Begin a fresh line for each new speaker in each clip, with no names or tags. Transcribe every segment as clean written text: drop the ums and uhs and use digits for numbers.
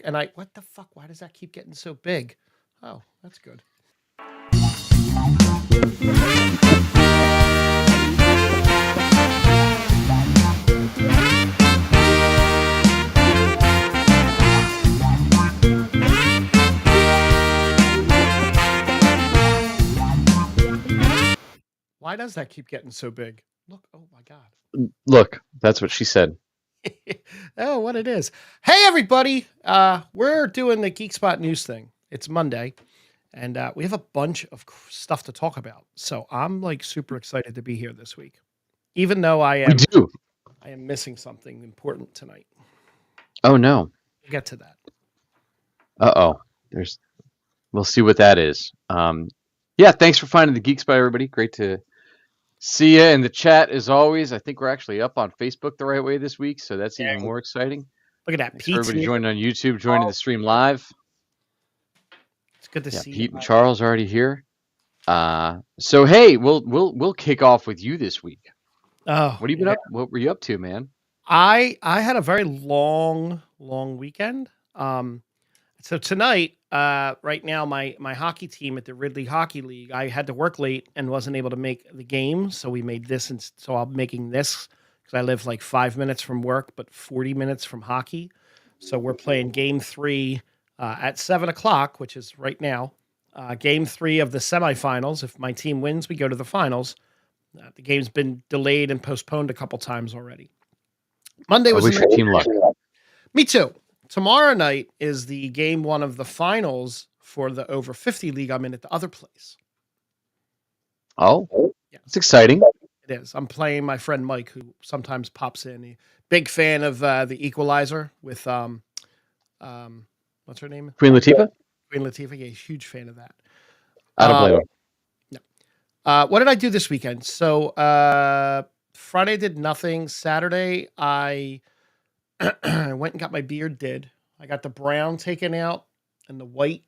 and what the fuck? Why does that keep getting so big? Oh, that's good. Why does that keep getting so big? Look, oh my God.
Look, that's what she said.
Oh, what it is. Hey, everybody. We're doing the Geek Spot news thing. It's Monday, and we have a bunch of stuff to talk about. So I'm like super excited to be here this week, even though I am missing something important tonight.
Oh, no.
We'll get to that.
Uh-oh. We'll see what that is. Yeah, thanks for finding the Geek Spot, everybody. Great to see you in the chat as always. I think we're actually up on Facebook the right way this week, so that's even more exciting.
Look at that.
Thanks for everybody joining on YouTube, joining the stream live.
It's good to see
Pete and Charles are already here. So hey, we'll kick off with you this week.
Oh,
what have you been up? What were you up to, man?
I had a very long weekend. So tonight, right now, my hockey team at the Ridley Hockey League, I had to work late and wasn't able to make the game, so we made this, and so I'm making this because I live like 5 minutes from work, but 40 minutes from hockey. So we're playing Game 3 at 7:00, which is right now. Game 3 of the semifinals. If my team wins, we go to the finals. The game's been delayed and postponed a couple times already. Monday was.
I wish your team luck.
Me too. Tomorrow night is the game 1 of the finals for the over 50 league I'm in at the other place.
Oh, yeah, it's exciting.
It is. I'm playing my friend Mike, who sometimes pops in. He's big fan of the Equalizer with what's her name?
Queen Latifah.
Queen Latifah. Yeah, huge fan of that.
I don't blame him.
No. What did I do this weekend? So Friday did nothing. Saturday I went and got my beard did. I got the brown taken out and the white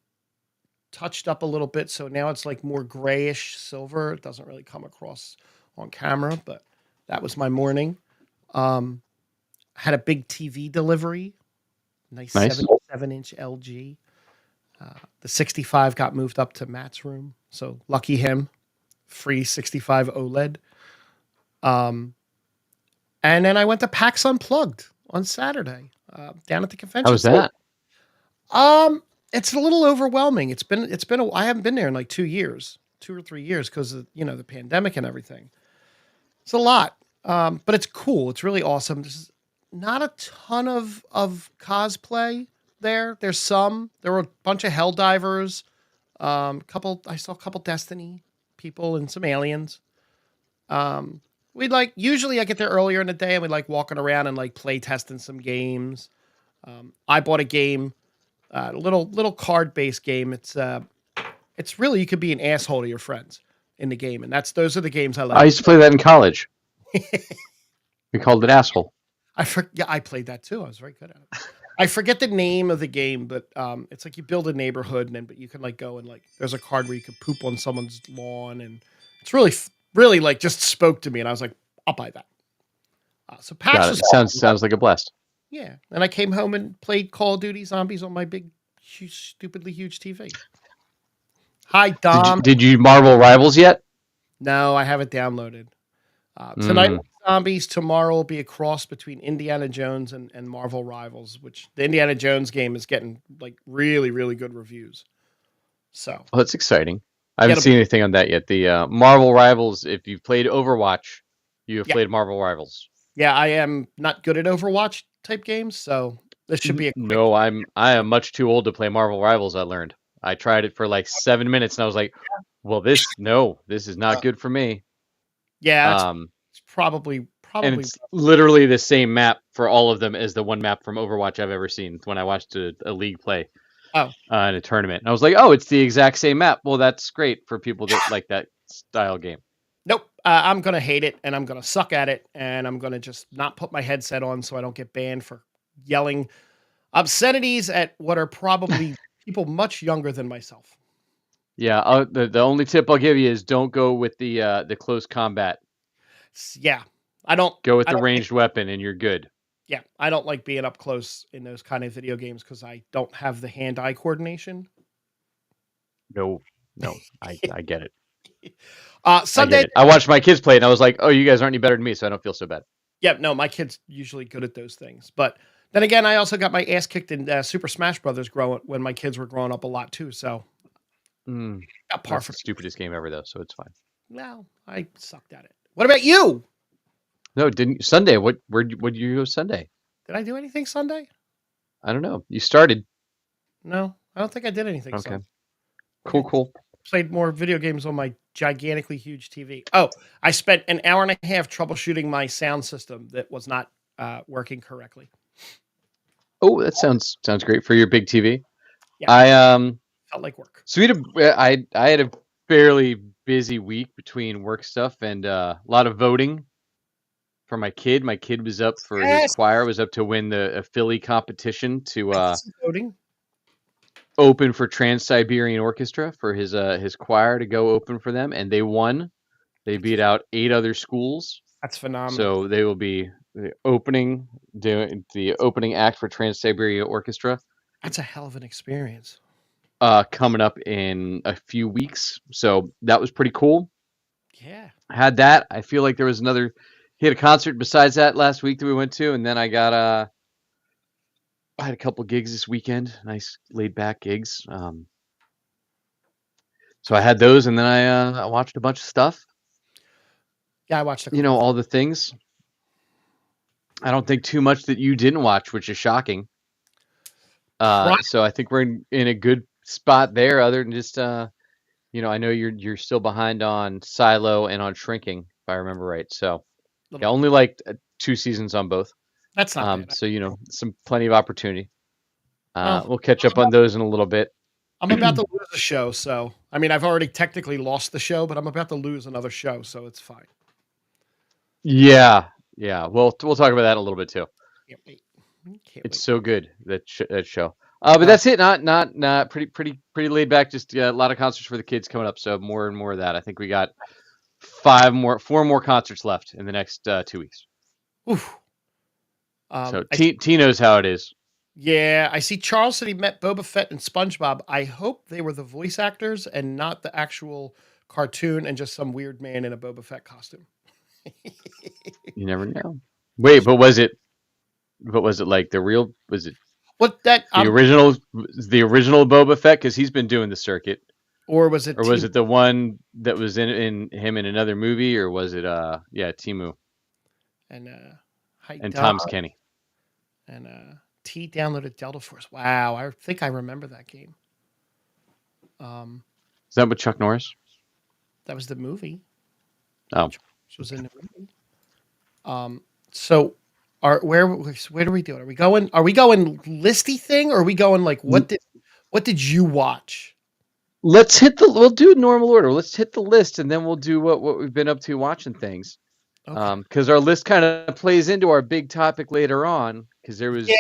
touched up a little bit. So now it's like more grayish silver. It doesn't really come across on camera, but that was my morning. Had a big TV delivery. Nice. 77-inch LG. The 65 got moved up to Matt's room. So lucky him. Free 65 OLED. And then I went to PAX Unplugged on Saturday, down at the convention.
How was that?
It's a little overwhelming. I haven't been there in like 2 or 3 years because of, the pandemic and everything. It's a lot. But it's cool. It's really awesome. There's not a ton of cosplay there. There were a bunch of Helldivers. I saw a couple Destiny people and some aliens. Usually I get there earlier in the day and we like walking around and like play testing some games. I bought a game, a little card based game. It's really, you could be an asshole to your friends in the game. And those are the games I like.
I used to play that in college. We called it asshole.
I played that too. I was very good at it. I forget the name of the game, but it's like you build a neighborhood but you can like go and like, there's a card where you could poop on someone's lawn and it's really like just spoke to me and I was like, I'll buy that. So PAX
sounds like a blast.
Yeah. And I came home and played Call of Duty Zombies on my big, stupidly huge TV. Hi, Dom.
Did you Marvel Rivals yet?
No, I haven't downloaded. Tonight, Zombies. Tomorrow will be a cross between Indiana Jones and Marvel Rivals, which the Indiana Jones game is getting like really, really good reviews. So
that's exciting. I haven't seen anything on that yet. The Marvel Rivals, if you've played Overwatch, you have played Marvel Rivals.
Yeah, I am not good at Overwatch type games, so this should be a quick...
No, I am much too old to play Marvel Rivals, I learned. I tried it for like 7 minutes and I was like, well, this is not good for me.
Yeah, it's probably
and it's literally the same map for all of them as the one map from Overwatch I've ever seen when I watched a league play. In a tournament. And I was like, oh, it's the exact same map. Well, that's great for people that like that style game.
Nope. I'm going to hate it and I'm going to suck at it and I'm going to just not put my headset on so I don't get banned for yelling obscenities at what are probably people much younger than myself.
Yeah. The only tip I'll give you is don't go with the close combat.
Yeah. I don't
go with the ranged weapon and you're good.
Yeah, I don't like being up close in those kind of video games because I don't have the hand-eye coordination.
No, I get it. I get
Sunday,
it. I watched my kids play it, and I was like, oh, you guys aren't any better than me, so I don't feel so bad.
yeah, no, my kid's usually good at those things. But then again, I also got my ass kicked in Super Smash Brothers when my kids were growing up a lot too. So got par
That's
for
the stupidest game ever, though, so it's fine.
well, I sucked at it. What about you?
No, didn't Sunday? What? Where'd you go Sunday?
Did I do anything Sunday?
I don't know. You started.
No, I don't think I did anything
Okay.
Sunday.
Cool.
Played more video games on my gigantically huge TV. Oh, I spent an hour and a half troubleshooting my sound system that was not working correctly.
Oh, that sounds great for your big TV.
Yeah,
I
felt like work.
So I had a fairly busy week between work stuff and a lot of voting for my kid. My kid was up for his choir, was up to win the Philly competition to
Voting.
open for Trans-Siberian Orchestra for his choir to go open for them, and they won. They beat out 8 other schools.
That's phenomenal.
So they will be doing the opening act for Trans-Siberian Orchestra.
That's a hell of an experience.
Coming up in a few weeks. So that was pretty cool.
Yeah.
I had that. I feel like there was he had a concert besides that last week that we went to, and then I had a couple gigs this weekend, nice laid back gigs. So I had those, and then I watched a bunch of stuff.
Yeah, I watched
all the things. I don't think too much that you didn't watch, which is shocking. So I think we're in a good spot there, other than just I know you're still behind on Silo and on Shrinking, if I remember right. So yeah, only like 2 seasons on both.
That's not bad.
So plenty of opportunity. We'll catch up on those in a little bit.
I'm about to lose a show, so I mean I've already technically lost the show, but I'm about to lose another show, so it's fine.
Yeah. We'll talk about that in a little bit too.
Can't wait.
It's so good that show. But that's it. Not pretty laid back. Just a lot of concerts for the kids coming up. So more and more of that. I think we got 4 more concerts left in the next 2 weeks.
Oof.
So T knows how it is.
Yeah, I see Charles said he met Boba Fett and SpongeBob. I hope they were the voice actors and not the actual cartoon and just some weird man in a Boba Fett costume.
You never know. Wait, but was it like the real? Was it
what that
the original Boba Fett? Because he's been doing the circuit.
Or was it?
Or was it the one that was in him in another movie? Or was it Timu
And
Tom's Kenny
and T downloaded Delta Force. Wow, I think I remember that game.
Is that with Chuck Norris?
That was the movie.
Oh,
Which was in the movie. So where do we do it? Are we going listy thing, or are we going like what did you watch?
We'll do normal order. Let's hit the list, and then we'll do what we've been up to watching things. Okay. Because our list kind of plays into our big topic later on. Because there was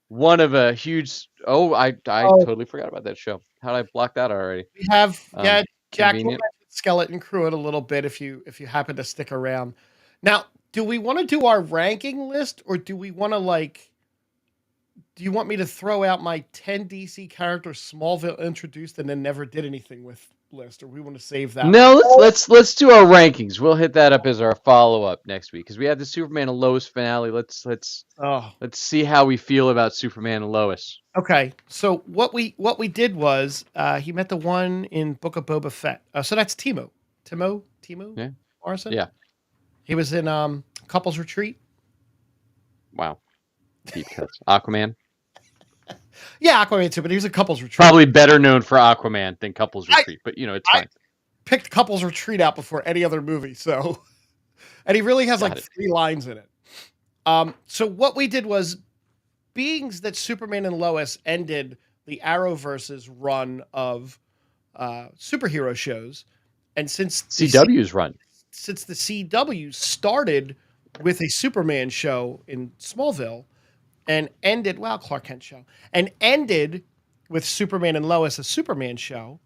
one of a huge. Oh, I totally forgot about that show. How did I block that already?
We have Jack. We'll Skeleton Crew it a little bit if you happen to stick around. Now, do we want to do our ranking list, or do we want to do you want me to throw out my 10 DC characters Smallville introduced and then never did anything with list, or we want to save that?
No, let's do our rankings. We'll hit that up as our follow up next week because we have the Superman and Lois finale. Let's see how we feel about Superman and Lois.
Okay, so what we did was he met the one in Book of Boba Fett. So that's Timo.
Yeah.
Morrison.
Yeah.
He was in Couples Retreat.
Wow. Deep cuts. Aquaman.
Yeah, Aquaman too, but he was a Couples Retreat.
Probably better known for Aquaman than Couples Retreat, but it's fine.
I picked Couples Retreat out before any other movie, so and he really has 3 lines in it. So what we did was, being that Superman and Lois ended the Arrowverse's run of superhero shows, and since
CW's run,
since the CW started with a Superman show in Smallville and ended, Clark Kent show, and ended with Superman and Lois, a Superman show,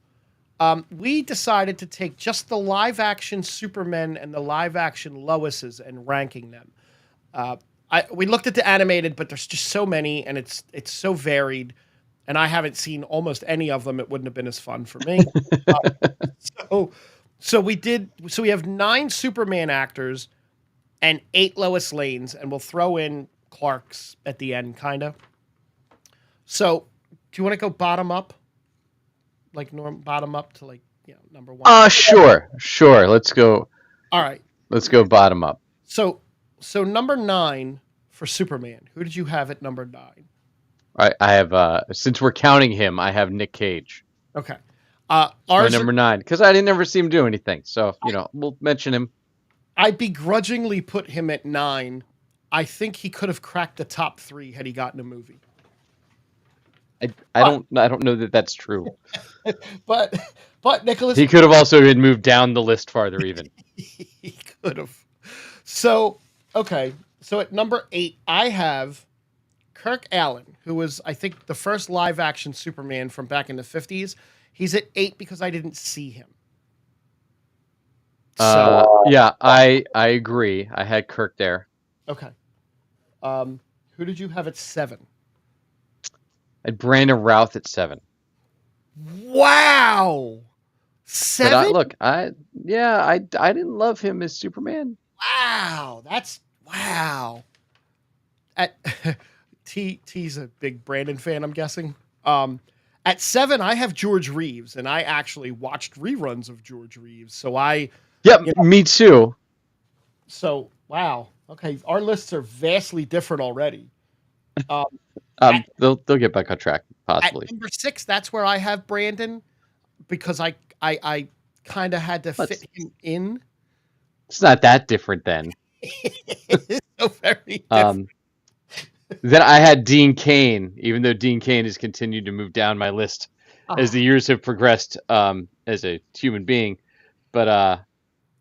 we decided to take just the live action Supermen and the live action Loises and ranking them. we looked at the animated, but there's just so many, and it's so varied, and I haven't seen almost any of them. It wouldn't have been as fun for me. Uh, so so we have 9 Superman actors and 8 Lois Lanes, and we'll throw in Clark's at the end, kind of. So, do you want to go bottom up, like bottom up to like number 1?
Sure. Let's go.
All right.
Let's go bottom up.
So number 9 for Superman. Who did you have at number 9?
All right, I have since we're counting him, I have Nick Cage.
Okay.
My number 9, because I didn't ever see him do anything. So we'll mention him.
I begrudgingly put him at 9. I think he could have cracked the top 3 had he gotten a movie.
I don't know that that's true.
but Nicholas,
he could have also been moved down the list farther even.
He could have. So okay, so at number 8 I have Kirk Allen, who was I think the first live action Superman from back in the 50s. He's at 8 because I didn't see him.
So yeah, I agree. I had Kirk there.
Okay. Who did you have at 7?
I had Brandon Routh at 7.
Wow. 7?
I didn't love him as Superman.
Wow, that's wow. T's a big Brandon fan, I'm guessing. At 7, I have George Reeves, and I actually watched reruns of George Reeves. So
me too.
So wow, okay, our lists are vastly different already.
They'll get back on track possibly.
At number 6, that's where I have Brandon, because I kind of had to fit him in.
It's not that different then.
It's so very different.
Then I had Dean Cain, even though Dean Cain has continued to move down my list as the years have progressed as a human being. But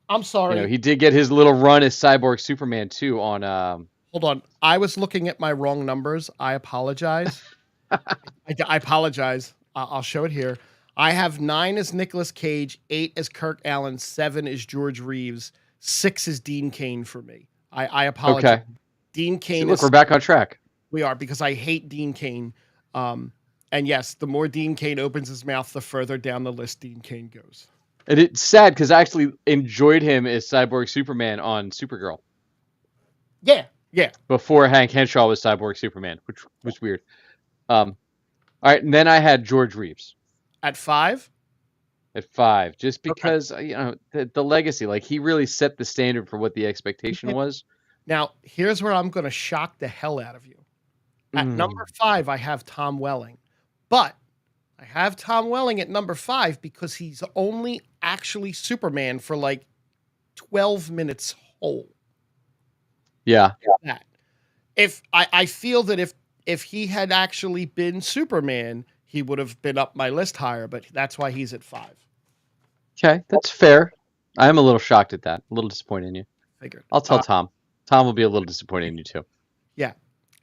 I'm sorry.
He did get his little run as Cyborg Superman too on
Hold on. I was looking at my wrong numbers. I apologize. I apologize. I'll show it here. I have 9 as Nicolas Cage, 8 as Kirk Allen, 7 is George Reeves, 6 is Dean Cain for me. I apologize. Okay. Dean Cain.
Look, we're back on track.
We are, because I hate Dean Cain. And yes, the more Dean Cain opens his mouth, the further down the list Dean Cain goes.
And it's sad because I actually enjoyed him as Cyborg Superman on Supergirl.
Yeah.
Before Hank Henshaw was Cyborg Superman, which was weird. All right, and then I had George Reeves.
At 5?
At 5, just because the legacy, like he really set the standard for what the expectation was.
Now, here's where I'm going to shock the hell out of you. At number 5, I have Tom Welling. But I have Tom Welling at number 5 because he's only actually Superman for like 12 minutes whole.
Yeah.
If I feel that if he had actually been Superman, he would have been up my list higher, but that's why he's at 5.
Okay, that's fair. I am a little shocked at that. A little disappointed in you.
Figured.
I'll tell Tom. Tom will be a little disappointed in you too.
Yeah.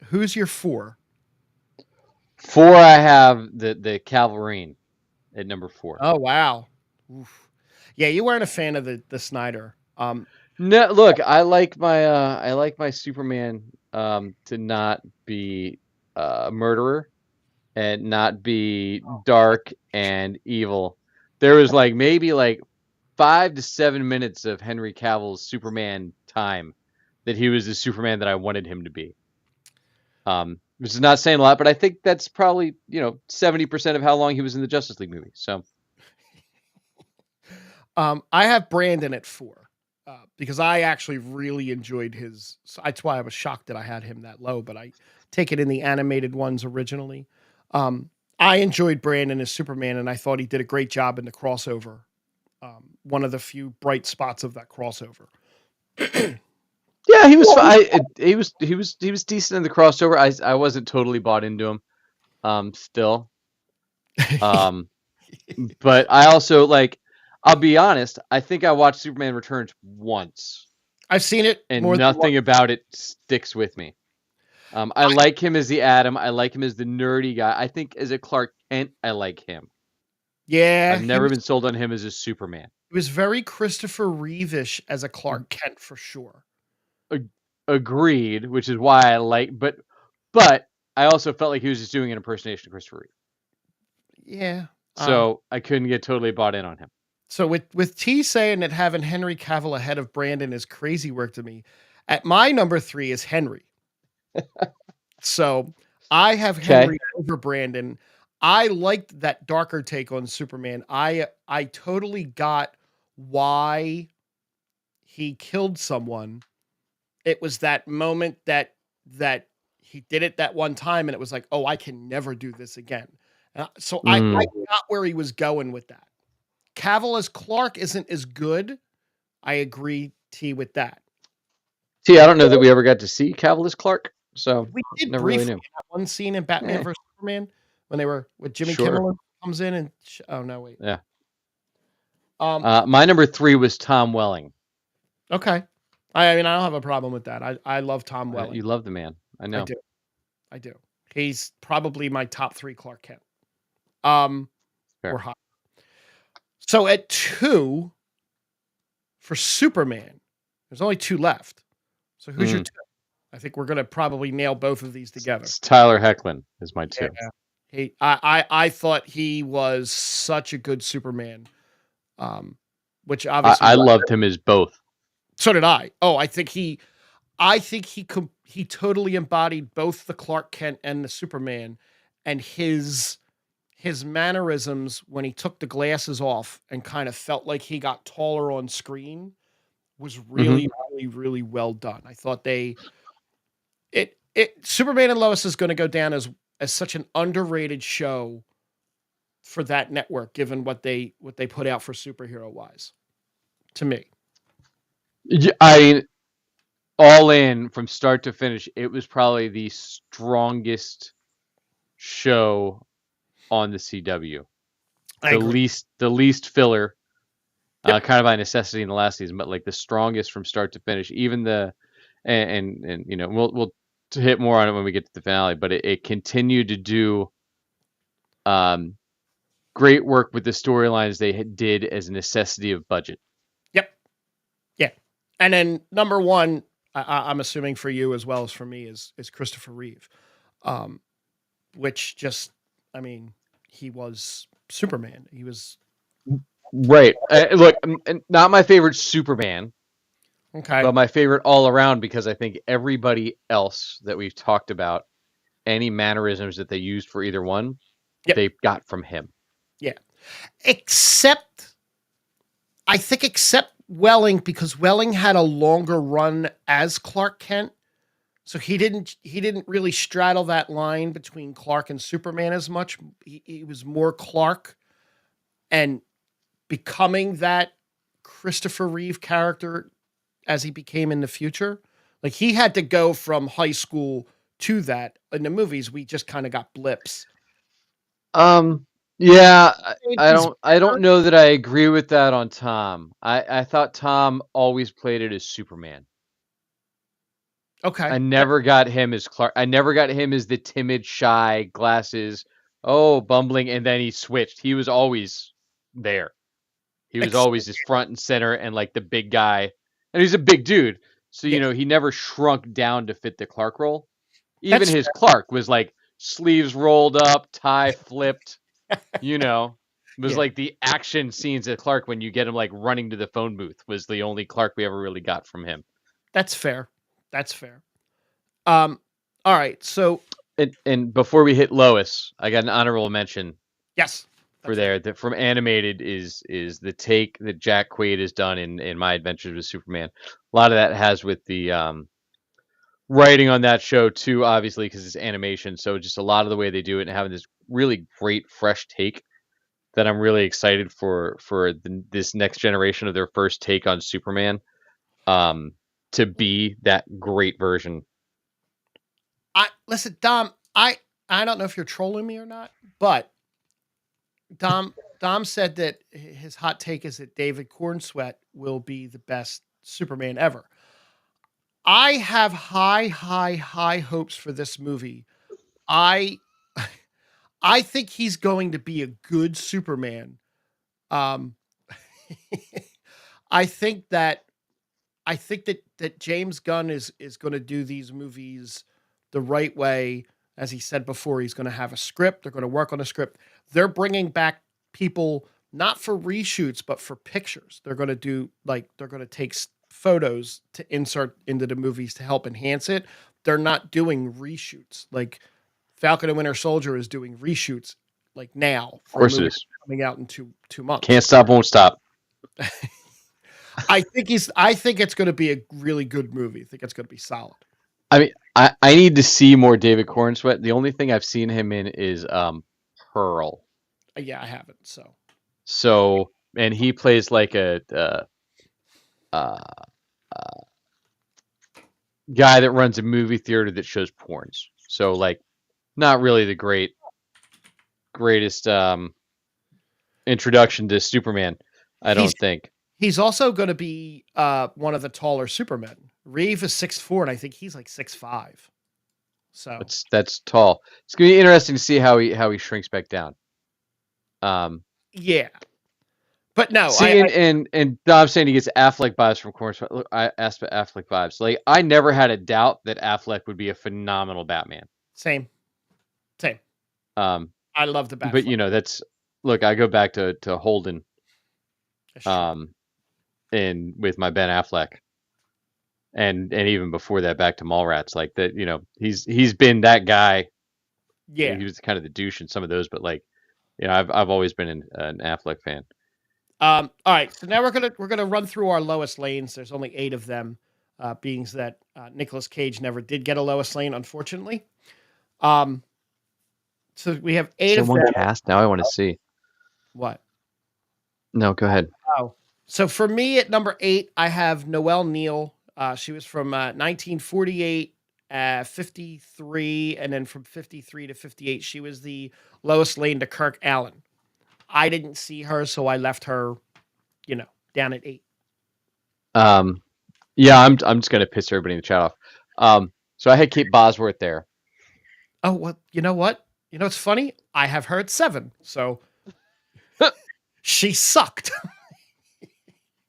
Who's your 4?
4, I have the Calverine at number 4.
Oh wow. Oof. Yeah, you weren't a fan of the Snyder.
No, look, I like my Superman to not be a murderer and not be dark and evil. There was maybe 5 to 7 minutes of Henry Cavill's Superman time that he was the Superman that I wanted him to be. Which is not saying a lot, but I think that's probably 70% of how long he was in the Justice League movie. So,
I have Brandon at 4 because I actually really enjoyed his. So that's why I was shocked that I had him that low. But I take it in the animated ones originally. I enjoyed Brandon as Superman, and I thought he did a great job in the crossover. One of the few bright spots of that crossover.
Yeah, he was he was decent in the crossover. I wasn't totally bought into him, still. But I also I'll be honest. I think I watched Superman Returns once.
I've seen it,
and nothing about it sticks with me. I like him as the Atom. I like him as the nerdy guy. I think as a Clark Kent, I like him.
Yeah,
I've never been sold on him as a Superman.
He was very Christopher Reeve-ish as a Clark Kent for sure.
agreed, which is why I like. But I also felt like he was just doing an impersonation of Christopher Reeve.
Yeah.
So I couldn't get totally bought in on him.
So with T saying that having Henry Cavill ahead of Brandon is crazy work to me. At my number 3 is Henry. So I have Henry over Brandon. I liked that darker take on Superman. I totally got why he killed someone. It was that moment that he did it that one time, and it was like, oh, I can never do this again. So I got where he was going with that. Cavill as Clark isn't as good. I agree, T, with that.
See, I don't know that we ever got to see Cavill as Clark, so
we did
never
briefly
really knew.
that one scene in Batman vs Superman when they were with Jimmy Kimmel comes in and oh no, wait.
Yeah. My number 3 was Tom Welling.
Okay. I mean, I don't have a problem with that. I love Tom Welling.
You love the man. I know.
I do. He's probably my top 3 Clark Kent. Or high. So at 2 for Superman, there's only 2 left. So who's your 2? I think we're gonna probably nail both of these together.
It's Tyler Hoechlin is my 2.
Yeah. I thought he was such a good Superman. Which obviously
I loved him as both.
So did I. Oh, I think he totally embodied both the Clark Kent and the Superman, and his mannerisms when he took the glasses off and kind of felt like he got taller on screen was really, really, really well done. I thought Superman and Lois is going to go down as such an underrated show for that network, given what they put out for superhero wise. To me,
all in from start to finish, it was probably the strongest show on the CW. The least filler, kind of by necessity in the last season, but like the strongest from start to finish. Even and you know, we'll hit more on it when we get to the finale, but it continued to do great work with the storylines they did as a necessity of budget.
Yep. Yeah. And then number 1, I'm assuming for you as well as for me is Christopher Reeve, which just, I mean, he was Superman. He was
right. Look, not my favorite Superman.
Okay.
But my favorite all around, because I think everybody else that we've talked about, any mannerisms that they used for either one, they got from him.
Yeah. Except Welling, because Welling had a longer run as Clark Kent. So he didn't really straddle that line between Clark and Superman as much. He was more Clark and becoming that Christopher Reeve character as he became in the future. Like he had to go from high school to that. In the movies, we just kind of got blips.
Yeah, I don't know that I agree with that on Tom. I thought Tom always played it as Superman.
Okay.
I never got him as Clark. I never got him as the timid, shy, glasses, bumbling, and then he switched. He was always there. He was always just front and center and like the big guy. And he's a big dude. So, you know, he never shrunk down to fit the Clark role. Even his Clark was like sleeves rolled up, tie flipped, you know. It was like the action scenes of Clark when you get him like running to the phone booth was the only Clark we ever really got from him.
That's fair. All right. So
and before we hit Lois, I got an honorable mention.
Yes.
For there, that from animated is the take that Jack Quaid has done in My Adventures with Superman. A lot of that has with the writing on that show too, obviously, because it's animation. So just a lot of the way they do it and having this really great fresh take that I'm really excited for this next generation of their first take on Superman, to be that great version.
Listen, Dom, I don't know if you're trolling me or not, but Dom said that his hot take is that David Cornsweet will be the best Superman ever. I have high hopes for this movie. I think he's going to be a good Superman. I think that I think that James Gunn is going to do these movies the right way. As he said before, he's going to have a script. They're going to work on a script. They're bringing back people not for reshoots, but for pictures. They're going to do they're going to take photos to insert into the movies to help enhance it. They're not doing reshoots. Like Falcon and Winter Soldier is doing reshoots like now
Of
for a
course it
movie
is.
coming out in two months.
Can't stop, won't stop.
I think it's going to be a really good movie. I think it's going to be solid.
I mean, I need to see more David Cornsweet. The only thing I've seen him in is Pearl.
Yeah, I haven't.
So, and he plays like a guy that runs a movie theater that shows porns. So, like, not really the greatest introduction to Superman, I don't think.
He's also going to be one of the taller Supermen. Reeve is 6'4", and I think he's like 6'5". So
that's tall. It's gonna be interesting to see how he shrinks back down.
Yeah, but no.
And I'm saying he gets Affleck vibes from Cornsweet. Look, I asked about Affleck vibes. Like, I never had a doubt that Affleck would be a phenomenal Batman.
Same. I love the Batman.
But look. I go back to Holden. And with my Ben Affleck, and even before that, back to Mallrats, like that. He's been that guy.
Yeah,
he was kind of the douche in some of those, but I've always been an Affleck fan.
All right, so now we're gonna run through our Lois Lanes. There's only 8 of them, being that Nicolas Cage never did get a Lois Lane, unfortunately. So we have 8 of them.
Cast now. I want to see
what.
No, go ahead.
Oh. So for me at number 8, I have Noelle Neal. She was from 1948, 53, and then from 53 to 58, she was the Lois Lane to Kirk Allen. I didn't see her, so I left her, down at 8.
Yeah, I'm just gonna piss everybody in the chat off. So I had Kate Bosworth there.
Oh, well, you know what? It's funny. I have her at 7, so she sucked.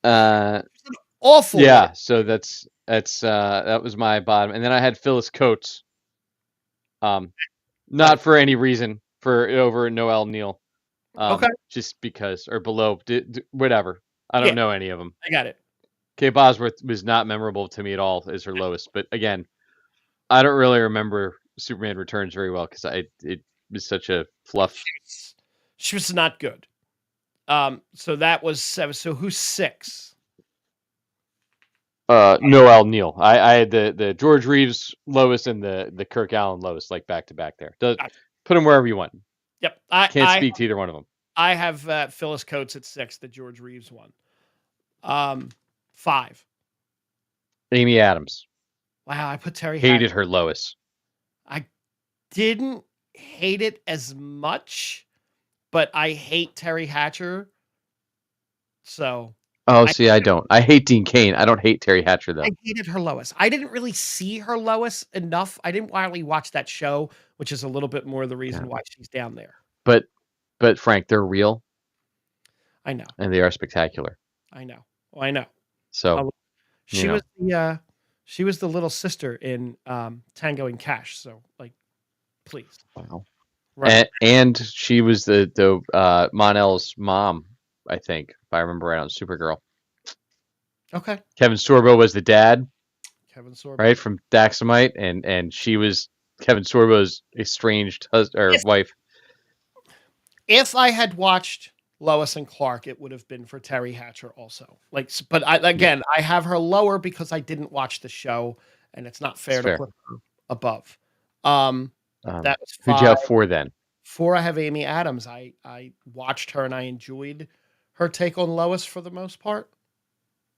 Awful.
Yeah, so that was my bottom, and then I had Phyllis Coates. Not for any reason over Noelle Neal.
Okay.
Just because, or below, whatever. I don't know any of them.
I got it.
Kate Bosworth was not memorable to me at all as her Lois, but again, I don't really remember Superman Returns very well because it was such a fluff.
She was not good. So that was 7. So who's 6?
Noelle Neal. I had the George Reeves Lois and the Kirk Allen Lois, like back to back there. Put them wherever you want.
Yep.
Can't speak to either one of them.
I have Phyllis Coates at 6, the George Reeves one. 5.
Amy Adams.
Wow, I put Terry
Hated
Hatcher.
her Lois.
I didn't hate it as much, but I hate Terry Hatcher. So.
I don't. I hate Dean Cain. I don't hate Terry Hatcher, though.
I hated her Lois. I didn't really see her Lois enough. I didn't really watch that show, which is a little bit more the reason why she's down there.
But Frank, they're real.
I know.
And they are spectacular.
I know. I know.
So
she was the little sister in Tango and Cash. So please.
Wow.
Right.
And she was the Mon-El's mom, I think, if I remember right, on Supergirl.
Okay.
Kevin Sorbo was the dad.
Kevin Sorbo.
Right, from Daxamite, and she was Kevin Sorbo's estranged wife.
If I had watched Lois and Clark, it would have been for Terry Hatcher also. But I have her lower because I didn't watch the show, and it's not fair to put her above. That was 5.
Who'd you have 4 then?
4, I have Amy Adams. I watched her and I enjoyed her take on Lois for the most part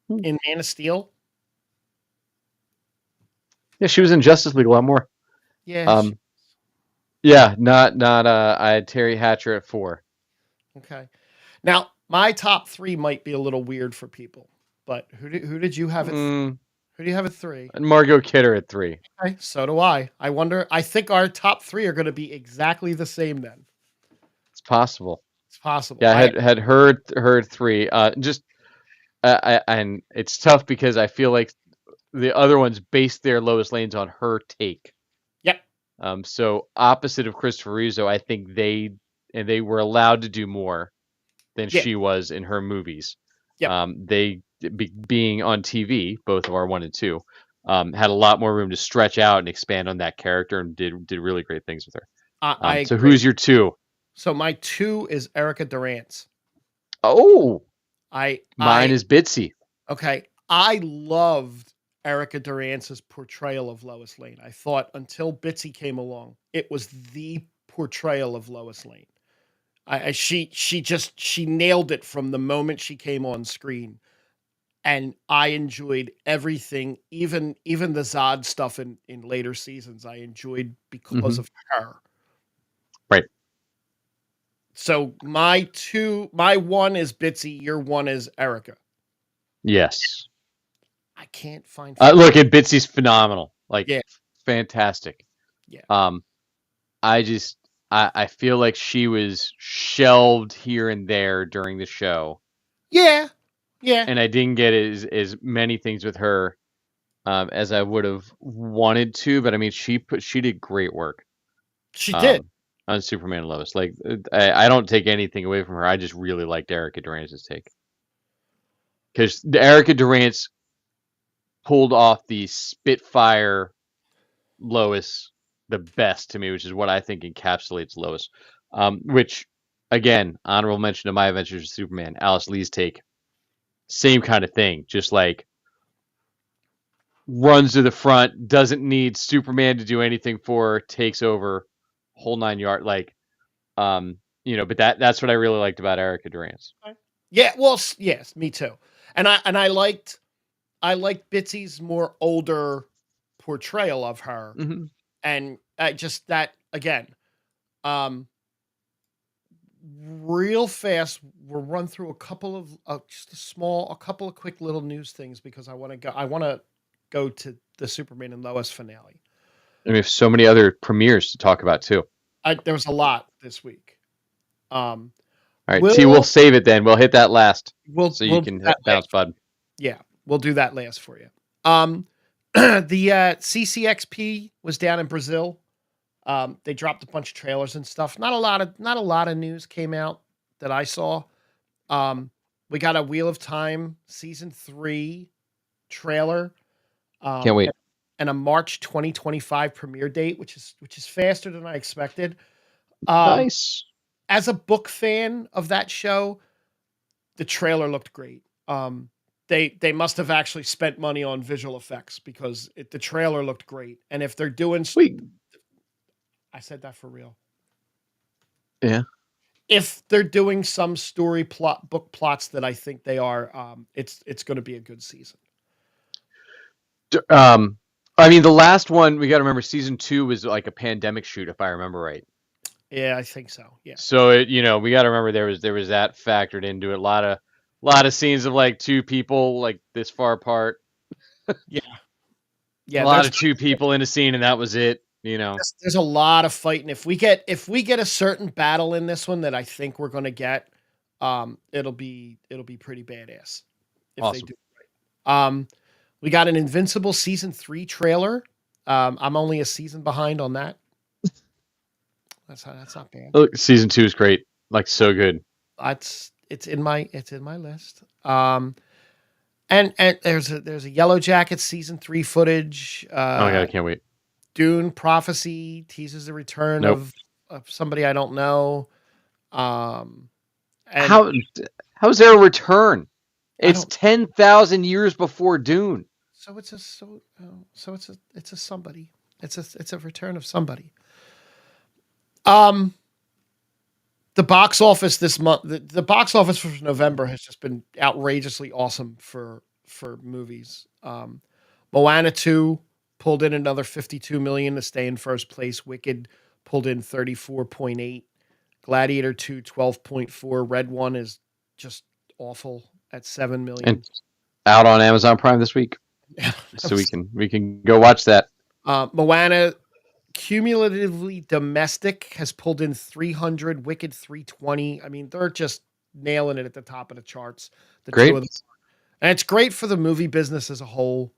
in Man of Steel.
Yeah, she was in Justice League a lot more.
Yeah.
I had Terry Hatcher at 4.
Okay. Now, my top 3 might be a little weird for people, but who did you have at who do you have at 3?
And Margot Kidder at 3.
Okay, so do I. I think our top 3 are going to be exactly the same then.
It's possible.
It's possible.
Yeah, I had heard 3. Just and it's tough because I feel like the other ones based their Lois Lanes on her take.
Yep.
So opposite of Christopher Rizzo, I think they were allowed to do more than
Yeah.
she was in her movies.
Yep.
They being on TV, both of our 1 and 2, had a lot more room to stretch out and expand on that character, and did really great things with her.
I
So
agree.
who's your 2?
So my 2 is Erica Durance.
Oh,
I
mine is Bitsy.
Okay. I loved Erica Durance's portrayal of Lois Lane. I thought until Bitsy came along, it was the portrayal of Lois Lane. She nailed it from the moment she came on screen, and I enjoyed everything, even the Zod stuff in later seasons. I enjoyed because of her.
Right.
So my 1 is Bitsy. Your 1 is Erica.
Yes.
I can't find.
Look, and Bitsy's phenomenal. Like,
Yeah.
fantastic.
Yeah.
I feel like she was shelved here and there during the show.
Yeah. Yeah.
And I didn't get as many things with her as I would have wanted to, but I mean, she did great work.
She did.
On Superman and Lois. Like, I don't take anything away from her. I just really liked Erica Durance's take, because Erica Durance pulled off the Spitfire Lois the best to me, which is what I think encapsulates Lois. Which, again, honorable mention to My Adventures with Superman, Alice Lee's take, same kind of thing. Just like runs to the front, doesn't need Superman to do anything for her, takes over, whole 9 yard. Like, but that's what I really liked about Erica Durance.
Yeah, well, yes, me too. And I liked Bitsy's more older portrayal of her, and just that again. Real fast, we'll run through a couple of a couple of quick little news things because I want to go to the Superman and Lois finale.
And we have so many other premieres to talk about too.
There was a lot this week.
All right, we'll save it then. We'll hit that last, so you can bounce, bud.
Yeah, we'll do that last for you. The CCXP was down in Brazil. They dropped a bunch of trailers and stuff. Not a lot of news came out that I saw. We got a Wheel of Time season 3 trailer.
Can't wait.
And a March 2025 premiere date, which is faster than I expected.
Nice.
As a book fan of that show, the trailer looked great. They must have actually spent money on visual effects because the trailer looked great. And if they're doing, I said that for real.
Yeah.
If they're doing some book plots that I think they are, it's going to be a good season.
I mean, the last one, we got to remember, season 2 was like a pandemic shoot, if I remember right.
Yeah, I think so. Yeah.
So we got to remember there was that factored into it. A lot of scenes of like 2 people like this far apart.
Yeah. Yeah.
A lot of 2 people in a scene, and that was it.
There's a lot of fighting. If we get a certain battle in this one that I think we're going to get, it'll be pretty badass. If
awesome.
They do it right. We got an Invincible season 3 trailer. I'm only a season behind on that. That's not bad.
Look, season 2 is great. Like, so good.
It's in my list. And there's a Yellow Jacket season 3 footage.
Oh my god, I can't wait.
Dune Prophecy teases the return of somebody I don't know.
How's there a return? It's 10,000 years before Dune.
So it's a somebody. It's a return of somebody. The box office this month, the box office for November has just been outrageously awesome for movies. Moana 2 pulled in another $52 million to stay in first place. Wicked pulled in 34.8. Gladiator 2, 12.4. Red One is just awful at 7 million.
And out on Amazon Prime this week. So we can go watch that.
Moana cumulatively domestic has pulled in 300, Wicked 320. I mean, they're just nailing it at the top of the charts.
Great.
And it's great for the movie business as a whole.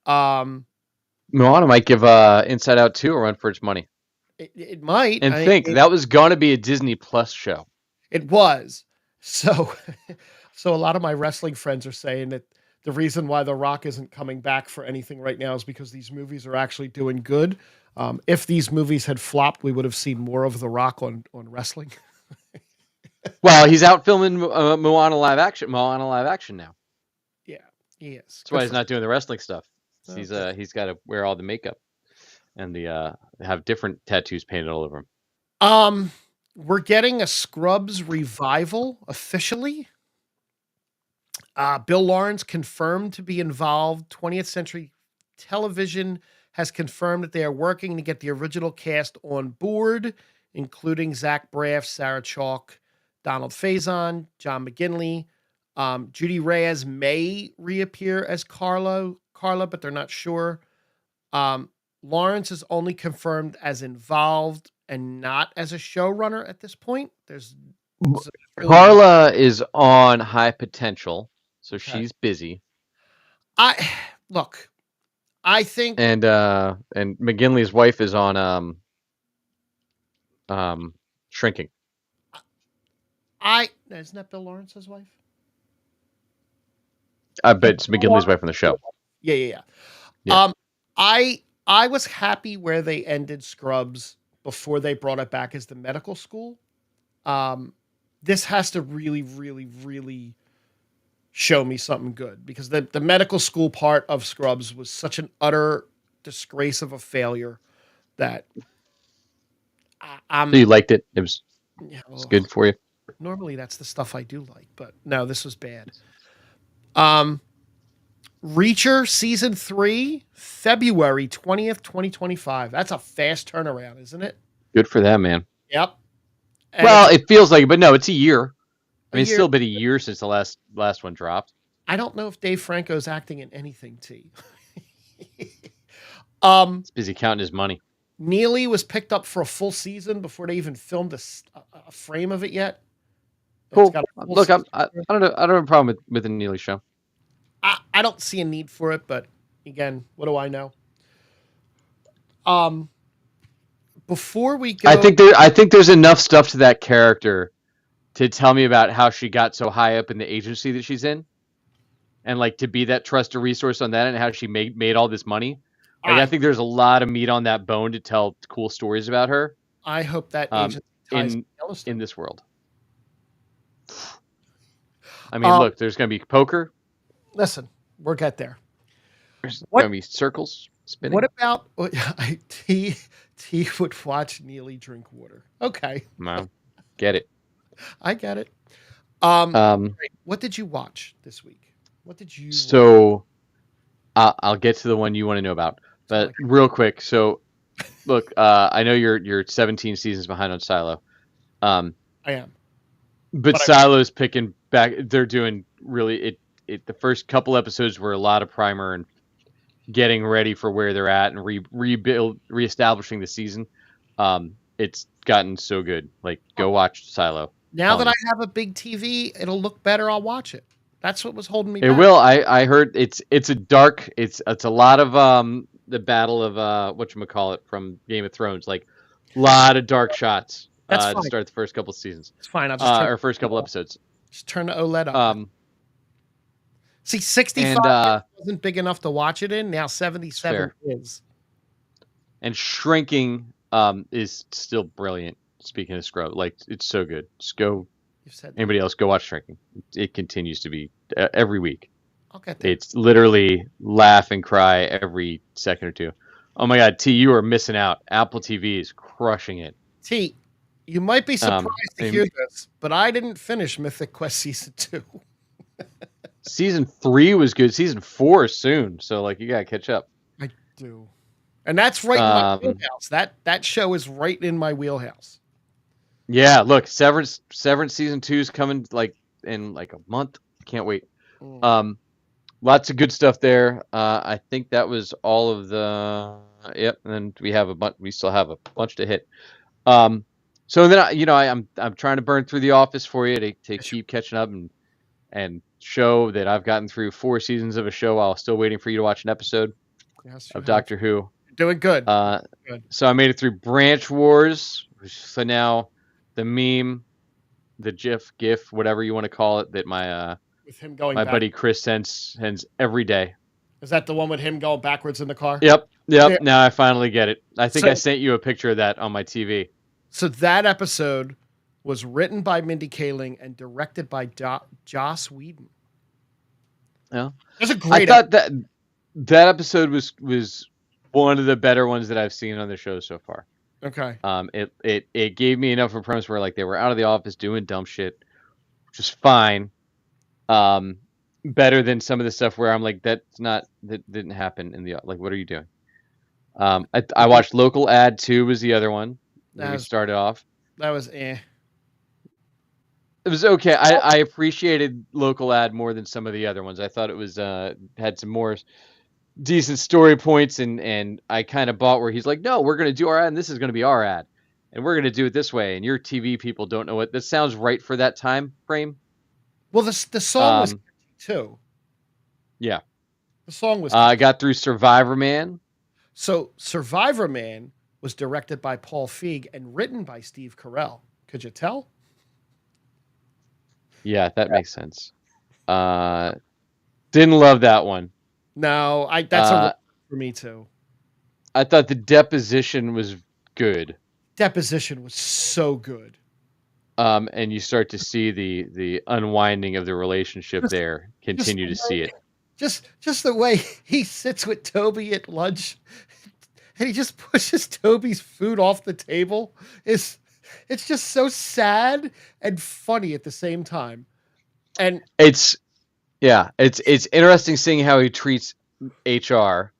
Moana might give Inside Out 2 a run for its money.
It might.
And think, that was going to be a Disney Plus show.
It was. So, so a lot of my wrestling friends are saying that the reason why The Rock isn't coming back for anything right now is because these movies are actually doing good. If these movies had flopped, we would have seen more of The Rock on wrestling.
Well, he's out filming Moana live action now.
Yeah, he is.
That's why he's not doing the wrestling stuff. He's got to wear all the makeup and have different tattoos painted all over him.
We're getting a Scrubs revival officially. Bill Lawrence confirmed to be involved. 20th Century Television has confirmed that they are working to get the original cast on board, including Zach Braff, Sarah Chalk, Donald Faison, John McGinley. Judy Reyes may reappear as Carla, but they're not sure. Lawrence is only confirmed as involved and not as a showrunner at this point.
Carla is on High Potential, so she's busy.
I think,
and McGinley's wife is on Shrinking.
Isn't that Bill Lawrence's wife?
I bet it's McGinley's wife on the show.
Yeah. I was happy where they ended Scrubs before they brought it back as the medical school. This has to really, really, really show me something good, because the medical school part of Scrubs was such an utter disgrace of a failure that
So you liked it? It was good for you?
Normally that's the stuff I do like, but no, this was bad. Reacher season 3, February 20th, 2025. That's a fast turnaround, isn't it?
Good for them, man.
Yep.
Well, it feels like it, but no, it's a year. I mean, it's still been a year since the last one dropped.
I don't know if Dave Franco's acting in anything, T.
He's busy counting his money.
Neagley was picked up for a full season before they even filmed a frame of it yet.
Cool. Look, I don't know. I don't have a problem with the Neagley show.
I don't see a need for it, but again, what do I know? Before we go,
I think there's enough stuff to that character to tell me about how she got so high up in the agency that she's in, and like to be that trusted resource on that, and how she made all this money. Like, I think there's a lot of meat on that bone to tell cool stories about her.
I hope that agency ties
in this world. I mean, look, there's going to be poker.
Listen, we'll get there.
There's going to be circles spinning.
What about T would watch Neagley drink water? Okay.
No, get it.
I get it. What did you watch this week? What did you?
So, I'll get to the one you want to know about, but real quick. So, look, I know you're 17 seasons behind on Silo.
I am.
But Silo's picking back. They're doing really the first couple episodes were a lot of primer and getting ready for where they're at and reestablishing the season. It's gotten so good. Like, go watch Silo.
Now that I have a big TV, it'll look better. I'll watch it. That's what was holding me back.
It will. I heard it's a dark. It's a lot of the battle of whatchamacallit from Game of Thrones. Like, a lot of dark shots. To start the first couple of seasons.
It's fine. I'll just
or first couple episodes.
Just turn the OLED up. See, 65 wasn't big enough to watch it in. Now 77 is.
And Shrinking is still brilliant. Speaking of Scrub, like, it's so good. Just go. Anybody else, go watch Shrinking. It continues to be every week.
I'll get there.
It's literally laugh and cry every second or two. Oh my God, T, you are missing out. Apple TV is crushing it.
T, you might be surprised to hear this, but I didn't finish Mythic Quest Season 2.
Season 3 was good. Season 4 is soon, so like you gotta catch up.
I do, and that's right in my wheelhouse. That show is right in my wheelhouse.
Yeah, look, Severance Season 2 is coming like in like a month. Can't wait. Lots of good stuff there. I think that was all of the. Yep, and then we still have a bunch to hit. So then I'm trying to burn through The Office for you to keep catching up and show that I've gotten through 4 seasons of a show while still waiting for you to watch an episode
Yes, you
of
have.
Doctor Who.
Doing good. Good.
So I made it through Branch Wars. So now the meme, the GIF, whatever you want to call it, that
With him going
my
back.
buddy Chris sends every day.
Is that the one with him going backwards in the car?
Yep.
Yeah.
Now I finally get it. I think
So-
I sent you a picture of that on my TV.
that episode was written by Mindy Kaling and directed by Joss Whedon.
Yeah.
That's a great.
I thought that episode was one of the better ones that I've seen on the show so far.
Okay.
It gave me enough of a premise where like they were out of the office doing dumb shit, which is fine. Better than some of the stuff where I'm like, that didn't happen in the, like, what are you doing? I watched Local Ad 2 was the other one that we started off.
That was eh.
It was okay. I appreciated Local Ad more than some of the other ones. I thought it was had some more decent story points, and I kind of bought where he's like, no, we're going to do our ad, and this is going to be our ad, and we're going to do it this way, and your TV people don't know what this sounds right for that time frame.
Well, the song was too.
Yeah,
the song was.
I got through Survivor Man.
So Survivor Man was directed by Paul Feig and written by Steve Carell. Could you tell?
Yeah, that makes sense. Didn't love that one.
No, that's a for me too.
I thought The Deposition was good.
Deposition was so good.
And you start to see the unwinding of the relationship there. Continue to see it.
Just the way he sits with Toby at lunch, and he just pushes Toby's food off the table. It's just so sad and funny at the same time. And
it's interesting seeing how he treats HR.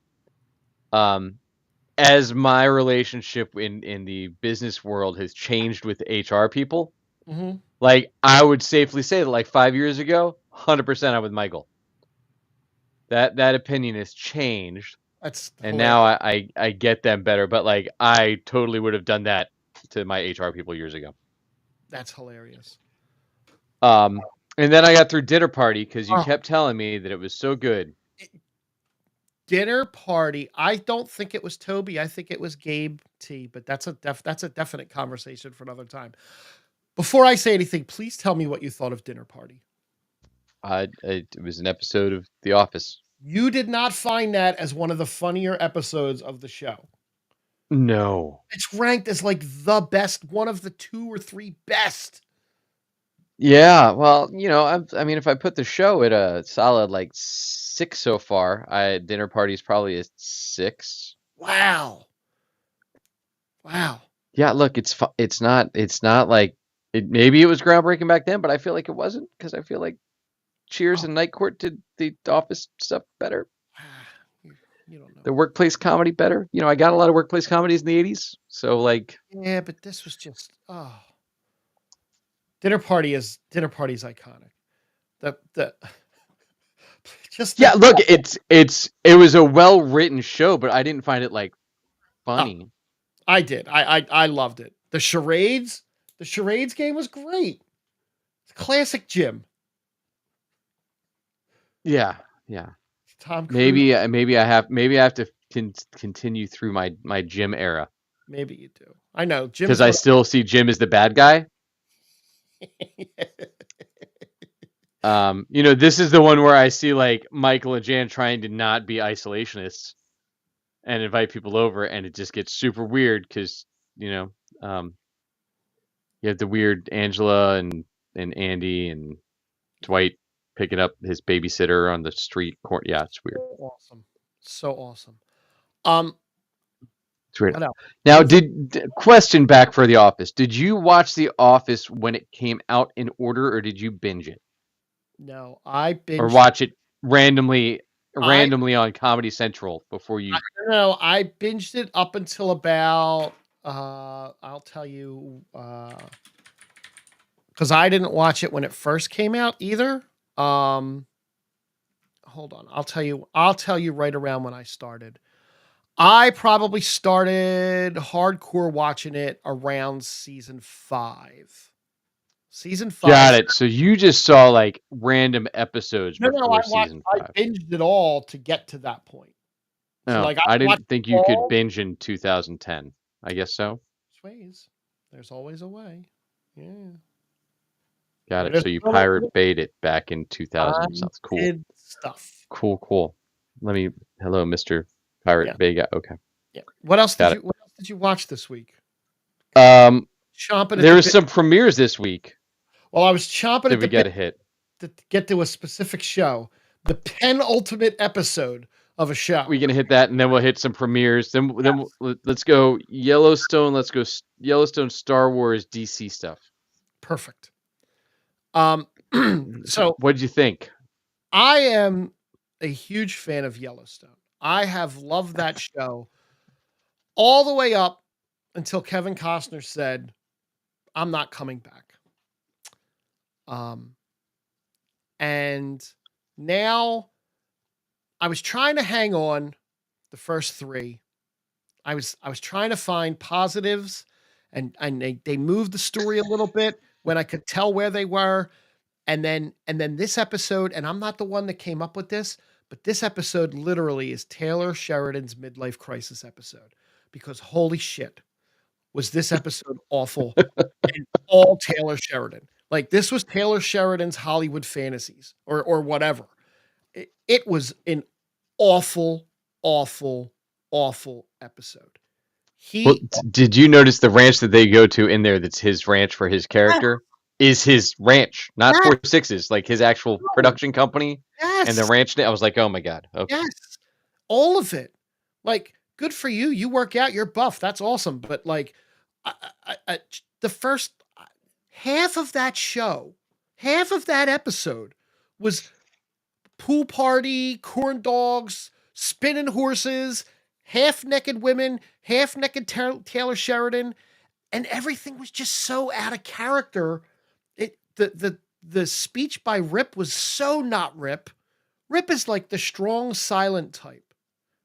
As my relationship in the business world has changed with HR people.
Mm-hmm.
Like, I would safely say that like 5 years ago, 100% I'm with Michael. That opinion has changed. And now I get them better, but like I totally would have done that to my HR people years ago.
That's hilarious.
And then I got through Dinner Party because you kept telling me that it was so good.
Dinner Party. I don't think it was Toby. I think it was Gabe T. But that's a definite conversation for another time. Before I say anything, please tell me what you thought of Dinner Party.
It was an episode of The Office.
You did not find that as one of the funnier episodes of the show.
No.
It's ranked as like the best, one of the 2 or 3 best.
Yeah, well, I mean, if I put the show at a solid like 6 so far, Dinner Party's probably a 6.
Wow.
Yeah, look, it's not like it. Maybe it was groundbreaking back then, but I feel like it wasn't because I feel like Cheers and Night Court did the Office stuff better.
You don't know.
The workplace comedy better. I got a lot of workplace comedies in the 80s, so like.
Yeah, but this was just Dinner Party's iconic.
Look, it was a well-written show, but I didn't find it like funny.
I did. I loved it. The charades game was great. Classic Jim.
Yeah.
Tom Cruise.
Maybe I have to continue through my Jim era.
Maybe you do. I know Jim,
because I still see Jim as the bad guy. This is the one where I see like Michael and Jan trying to not be isolationists and invite people over, and it just gets super weird because you have the weird Angela and Andy and Dwight picking up his babysitter on the street court. Yeah, it's weird.
So awesome.
It's weird. Now, question back for The Office. Did you watch The Office when it came out in order, or did you binge it?
No, I binged.
Or watch it randomly on Comedy Central before you.
No, I binged it up until about. I'll tell you. Because I didn't watch it when it first came out either. Hold on. I'll tell you right around when I started. I probably started hardcore watching it around season 5. Season 5.
Got it. So you just saw like random episodes
No,
before
I
season 5.
binged it all to get to that point. So,
No,
like,
I
watched
didn't think you could
all
binge in 2010. I guess so.
ways. There's always a way. Yeah.
Got it.
There's
So you
still a
Pirate
way.
Bayed it back in 2000.
I
Sounds cool.
did stuff.
Cool. Hello, Mr.
Yeah.
Pirate Bay guy. Okay.
Yeah. What else
Got
did you watch this week?
Chomping
Chomping at
there
the
was
bit.
some premieres this week
Well, I was chomping
that
at the
we got
bit
to hit.
to get to a specific show. The penultimate episode of a show.
We're gonna hit that, and then we'll hit some premieres. Then let's go Yellowstone. Let's go Yellowstone, Star Wars, DC stuff.
Perfect. So
what did you think?
I am a huge fan of Yellowstone. I have loved that show all the way up until Kevin Costner said, "I'm not coming back." And now I was trying to hang on the first 3. I was trying to find positives, and they moved the story a little bit when I could tell where they were. And then this episode, and I'm not the one that came up with this, but this episode literally is Taylor Sheridan's midlife crisis episode, because holy shit, was this episode awful and all Taylor Sheridan. Like, this was Taylor Sheridan's Hollywood fantasies or whatever. It was an awful, awful, awful episode.
Did you notice the ranch that they go to in there that's his ranch for his character? Is his ranch, not 4-6's, like his actual production company.
Yes.
And the ranch. I was like, oh my God. Okay.
Yes. All of it. Like, good for you. You work out, you're buff. That's awesome. But like, the first half of that show, half of that episode was pool party, corn dogs, spinning horses, half-naked women, half-naked Taylor Sheridan, and everything was just so out of character. The speech by Rip was so not Rip. Rip is like the strong, silent type,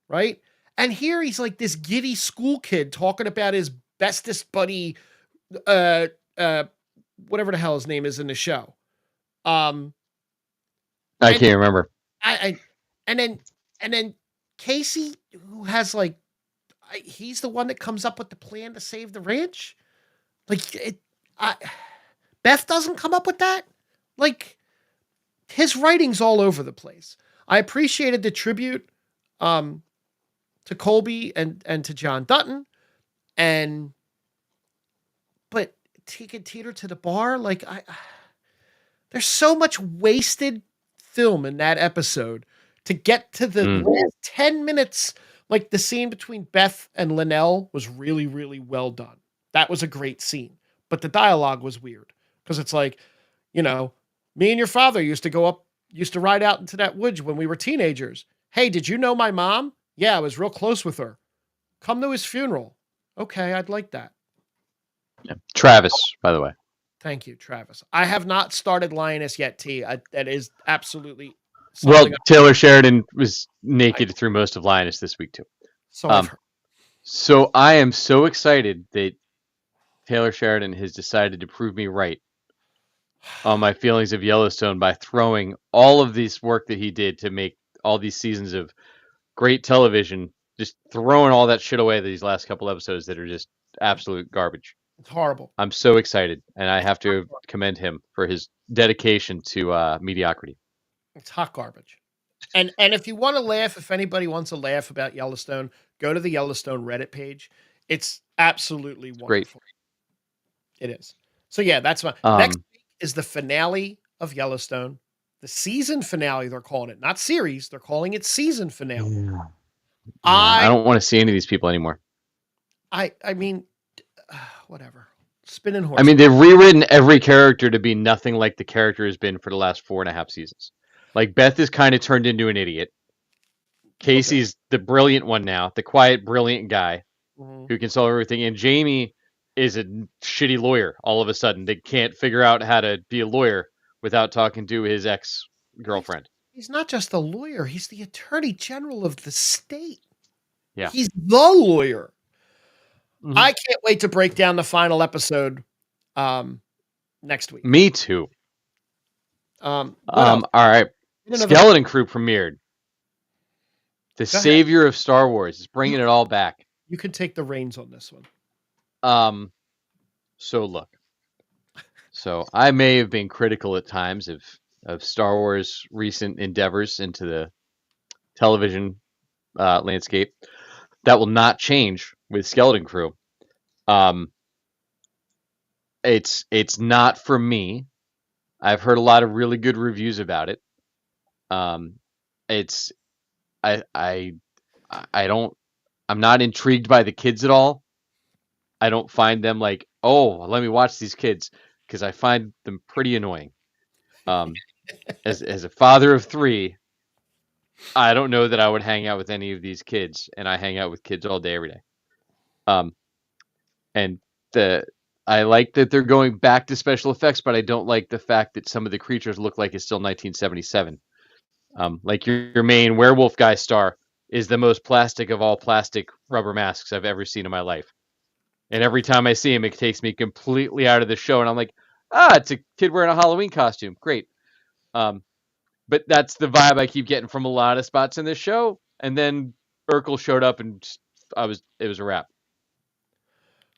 right? And here he's like this giddy school kid talking about his bestest buddy, whatever the hell his name is in the show.
I can't remember.
And then Casey, who has like, he's the one that comes up with the plan to save the ranch. Like, Beth doesn't come up with that. Like, his writing's all over the place. I appreciated the tribute to Colby and to John Dutton, but he could teeter to the bar. Like, there's so much wasted film in that episode to get to the last 10 minutes. Like, the scene between Beth and Linnell was really, really well done. That was a great scene, but the dialogue was weird, because it's like, you know, me and your father used to ride out into that woods when we were teenagers. Hey, did you know my mom? Yeah, I was real close with her. Come to his funeral. Okay, I'd like that.
Yeah. Travis, by the way.
Thank you, Travis. I have not started Lioness yet, T. That is absolutely...
Well, Taylor Sheridan was naked through most of Lioness this week, too.
So I've heard.
So I am so excited that Taylor Sheridan has decided to prove me right on my feelings of Yellowstone by throwing all of this work that he did to make all these seasons of great television, just throwing all that shit away these last couple episodes that are just absolute garbage.
It's horrible.
I'm so excited, and I have to commend him for his dedication to mediocrity.
It's hot garbage. And if you want to laugh, if anybody wants to laugh about Yellowstone, go to the Yellowstone Reddit page. It's absolutely wonderful. Great. It is. So yeah, that's my next week is the finale of Yellowstone. The season finale, they're calling it. Not series, they're calling it season finale.
Yeah. I don't want to see any of these people anymore.
I mean, whatever. Spinning horse.
I mean, they've rewritten every character to be nothing like the character has been for the last 4.5 seasons. Like, Beth is kind of turned into an idiot. Casey's the brilliant one now, the quiet, brilliant guy who can solve everything. And Jamie is a shitty lawyer all of a sudden. They can't figure out how to be a lawyer without talking to his ex-girlfriend.
He's not just a lawyer. He's the attorney general of the state.
Yeah.
He's the lawyer. I can't wait to break down the final episode next week.
Me too.
What else?
All right.
Another.
Skeleton Crew premiered. The
Go ahead.
savior of Star Wars is bringing it all back.
You can take the reins on this one.
So look. So I may have been critical at times of Star Wars' recent endeavors into the television landscape. That will not change with Skeleton Crew. It's not for me. I've heard a lot of really good reviews about it. It's I don't. I'm not intrigued by the kids at all. I don't find them like, oh, let me watch these kids, because I find them pretty annoying. As a father of 3, I don't know that I would hang out with any of these kids, and I hang out with kids all day, every day. And I like that they're going back to special effects, but I don't like the fact that some of the creatures look like it's still 1977. Like your main werewolf guy star is the most plastic of all plastic rubber masks I've ever seen in my life. And every time I see him, it takes me completely out of the show. And I'm like, it's a kid wearing a Halloween costume. Great. But that's the vibe I keep getting from a lot of spots in this show. And then Urkel showed up, and it was a wrap.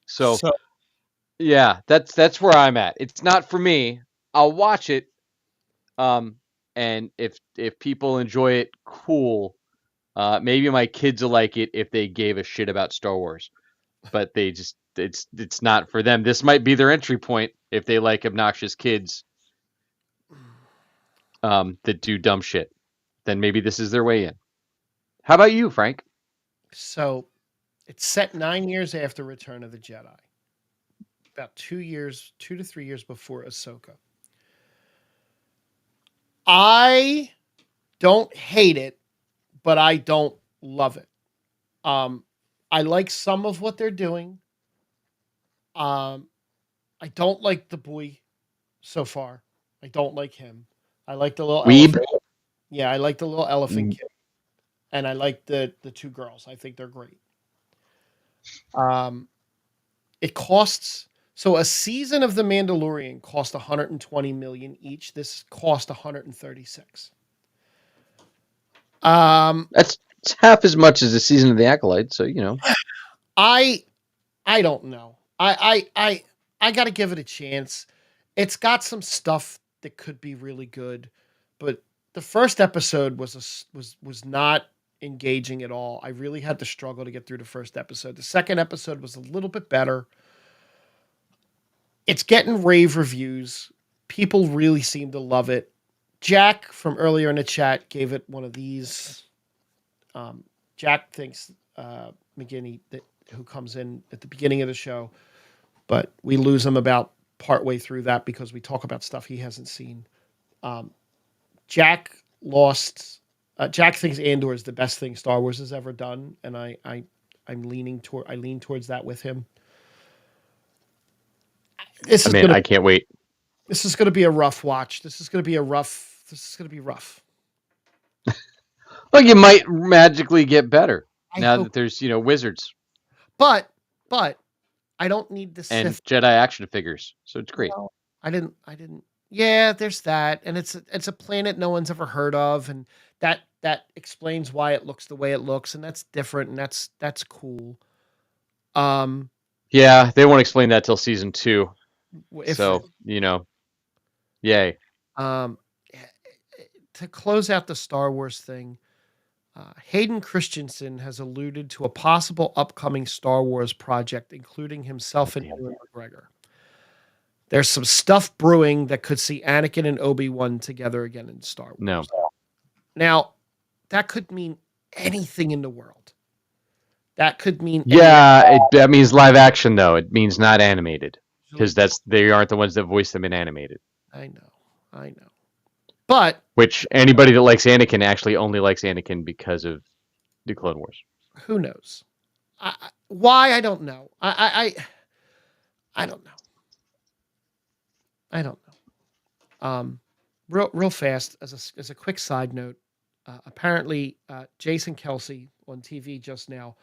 So yeah, that's where I'm at. It's not for me. I'll watch it. And if people enjoy it, cool. Maybe my kids will like it if they gave a shit about Star Wars. But it's not for them. This might be their entry point if they like obnoxious kids that do dumb shit. Then maybe this is their way in. How about you, Frank?
So it's set 9 years after Return of the Jedi. About 2 to 3 years before Ahsoka. I don't hate it, but I don't love it. I like some of what they're doing. I don't like the boy so far. I don't like him. I like the little
Weeb?
elephant. Yeah, I like the little elephant kid. And I like the 2 girls. I think they're great. It costs, so a season of The Mandalorian cost 120 million each. This cost 136.
That's half as much as the season of the Acolyte, so
I don't know. I got to give it a chance. It's got some stuff that could be really good, but the first episode was not engaging at all. I really had to struggle to get through the first episode. The second episode was a little bit better. It's getting rave reviews. People really seem to love it. Jack from earlier in the chat gave it one of these. Jack thinks McGinney, who comes in at the beginning of the show, but we lose him about partway through that because we talk about stuff he hasn't seen. Jack thinks Andor is the best thing Star Wars has ever done, and I lean towards that with him.
I can't wait.
This is going to be a rough watch. This is going to be rough.
Well, you might magically get better now that there's wizards,
but I don't need the
and
Sith
Jedi action figures, so it's great.
No, I didn't. Yeah, there's that, and it's a planet no one's ever heard of, and that explains why it looks the way it looks, and that's different, and that's cool.
Yeah, they won't explain that till season 2. So yay.
To close out the Star Wars thing, Hayden Christensen has alluded to a possible upcoming Star Wars project, including himself and Ewan McGregor. There's some stuff brewing that could see Anakin and Obi-Wan together again in Star Wars.
No.
Now, that could mean anything in the world. That could mean
that means live action, though. It means not animated, because they aren't the ones that voice them in animated.
I know. But
which anybody that likes Anakin actually only likes Anakin because of the Clone Wars.
Who knows? Why? I don't know. I don't know. I don't know. Real fast, as a quick side note, apparently Jason Kelsey on TV just now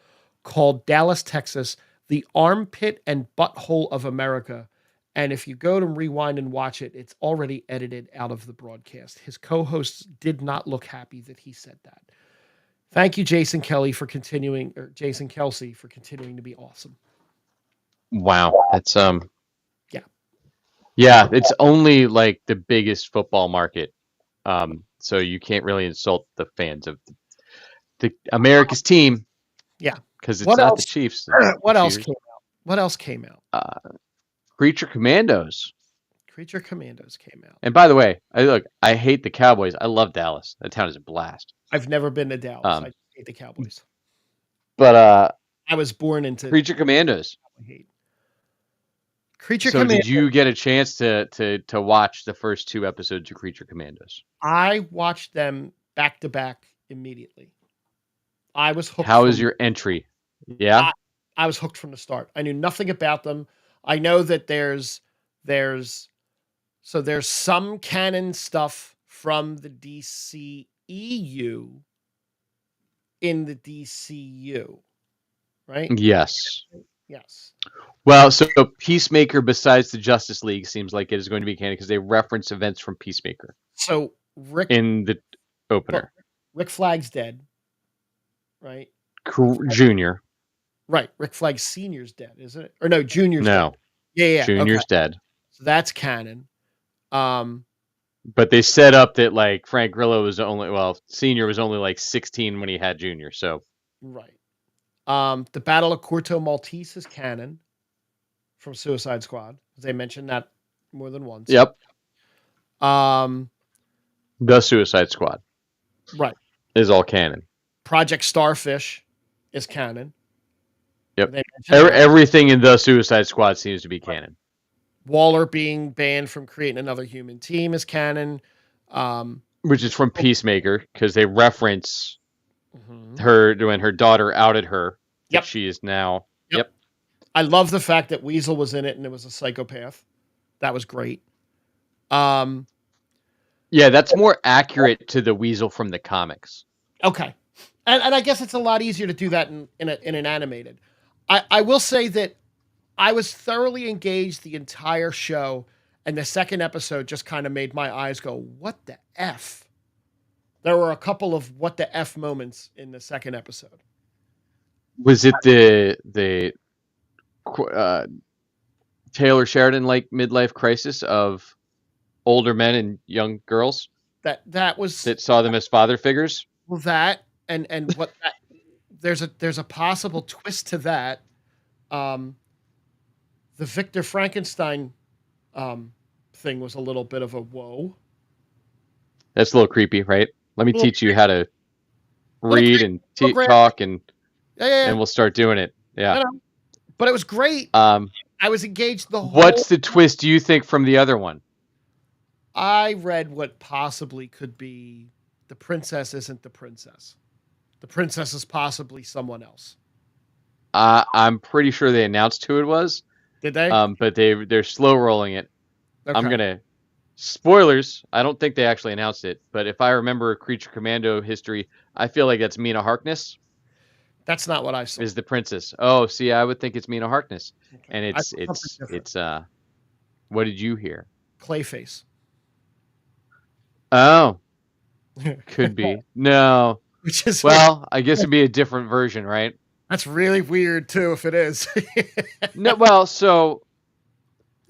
called Dallas, Texas, the armpit and butthole of America, And if you go to rewind and watch it, it's already edited out of the broadcast. His co-hosts did not look happy that he said that. Thank you, Jason Kelsey, for continuing to be awesome.
Wow, that's
Yeah.
yeah, it's only like the biggest football market. So you can't really insult the fans of the America's team.
Yeah.
Because it's
What
not the
else?
Chiefs.
What else
Cheers.
came out? What else came out?
Creature Commandos.
Creature Commandos came out.
And by the way, I hate the Cowboys. I love Dallas. That town is a blast.
I've never been to Dallas. I hate the Cowboys.
But
I was born into
Creature Commandos.
I hate Creature
So
Commandos.
did you get a chance to watch the first 2 episodes of Creature Commandos?
I watched them back to back immediately. I was hooked.
How was your entry? Yeah.
I was hooked from the start. I knew nothing about them. I know that there's some canon stuff from the DCEU in the DCU, right?
Yes.
Yes.
Well, so Peacemaker, besides the Justice League, seems like it is going to be canon because they reference events from Peacemaker.
So Rick
in the opener.
Rick Flag's dead, right?
Junior.
Right. Rick Flag Senior's dead, isn't it? Or no, Junior's
dead.
Yeah.
Junior's dead.
So that's canon.
But they set up that like Frank Grillo was Senior was only like 16 when he had Junior, so
right. The Battle of Corto Maltese is canon from Suicide Squad. They mentioned that more than once.
Yep. The Suicide Squad.
Right.
Is all canon.
Project Starfish is canon.
Yep. Everything in the Suicide Squad seems to be canon.
Waller being banned from creating another human team is canon.
Which is from Peacemaker, because they reference her when her daughter outed her.
Yep.
She is now.
Yep. I love the fact that Weasel was in it and it was a psychopath. That was great.
Yeah, that's more accurate to the Weasel from the comics.
Okay. And I guess it's a lot easier to do that in an animated. I will say that I was thoroughly engaged the entire show, and the second episode just kind of made my eyes go, what the F? There were a couple of what the F moments in the second episode.
Was it the Taylor Sheridan like midlife crisis of older men and young girls?
That
saw them as father figures?
Well, that and what that there's a possible twist to that. The Victor Frankenstein thing was a little bit of a whoa.
That's a little creepy, right? Let me teach you how to read and talk, and we'll start doing it. Yeah.
But it was great. I was engaged the whole.
What's the twist, do you think, from the other one?
I read what possibly could be the princess isn't the princess. The princess is possibly someone else.
I'm pretty sure they announced who it was.
Did they?
But they're slow rolling it. Okay. I'm gonna spoilers. I don't think they actually announced it, but if I remember Creature Commando history, I feel like that's Mina Harkness.
That's not what I saw.
Is the princess? Oh, see, I would think it's Mina Harkness, okay. And it's what did you hear?
Clayface.
Oh, could be. No.
Which is
I guess it'd be a different version, right?
That's really weird too, if it is.
No, well, so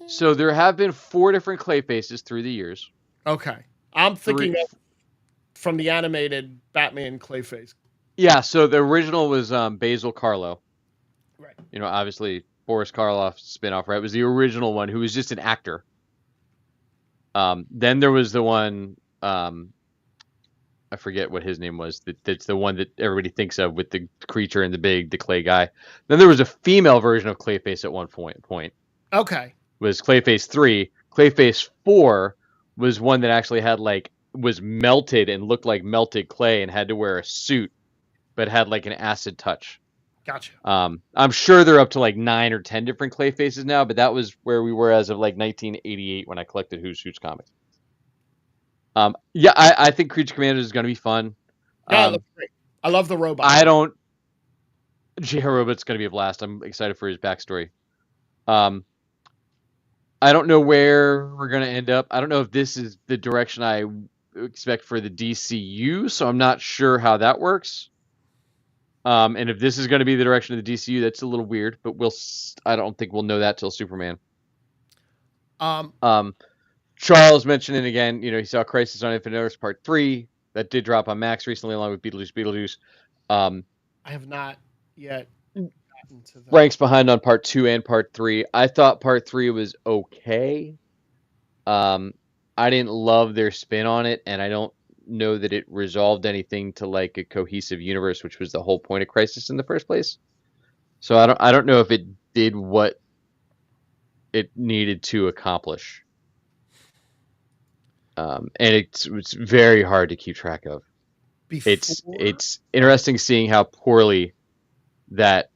there have been 4 different Clayfaces through the years.
Okay, I'm thinking from the animated Batman Clayface.
Yeah, so the original was Basil Karlo.
Right.
You know, obviously Boris Karloff spinoff, right? It was the original one who was just an actor. Then there was the one. I forget what his name was. That's the one that everybody thinks of with the creature and the clay guy. Then there was a female version of Clayface at one point.
Okay.
Was Clayface 3. Clayface 4 was one that actually had was melted and looked like melted clay and had to wear a suit, but had like an acid touch.
Gotcha.
I'm sure they're up to like 9 or 10 different Clayfaces now, but that was where we were as of like 1988 when I collected Who's Who's comics. Yeah, I think Creature Commandos is going to be fun.
Yeah, it looks great. I love the robot.
J.R. Robot's going to be a blast. I'm excited for his backstory. I don't know where we're gonna end up. I don't know if this is the direction I expect for the DCU, so I'm not sure how that works. And if this is going to be the direction of the DCU, that's a little weird. But I don't think we'll know that till Superman. Charles mentioned it again. He saw Crisis on Infinite Earths Part 3 that did drop on Max recently, along with Beetlejuice.
I have not yet gotten to that.
Ranks behind on Part 2 and Part 3. I thought Part 3 was okay. I didn't love their spin on it, and I don't know that it resolved anything to like a cohesive universe, which was the whole point of Crisis in the first place. So I don't know if it did what it needed to accomplish. And it's very hard to keep track of. It's interesting seeing how poorly that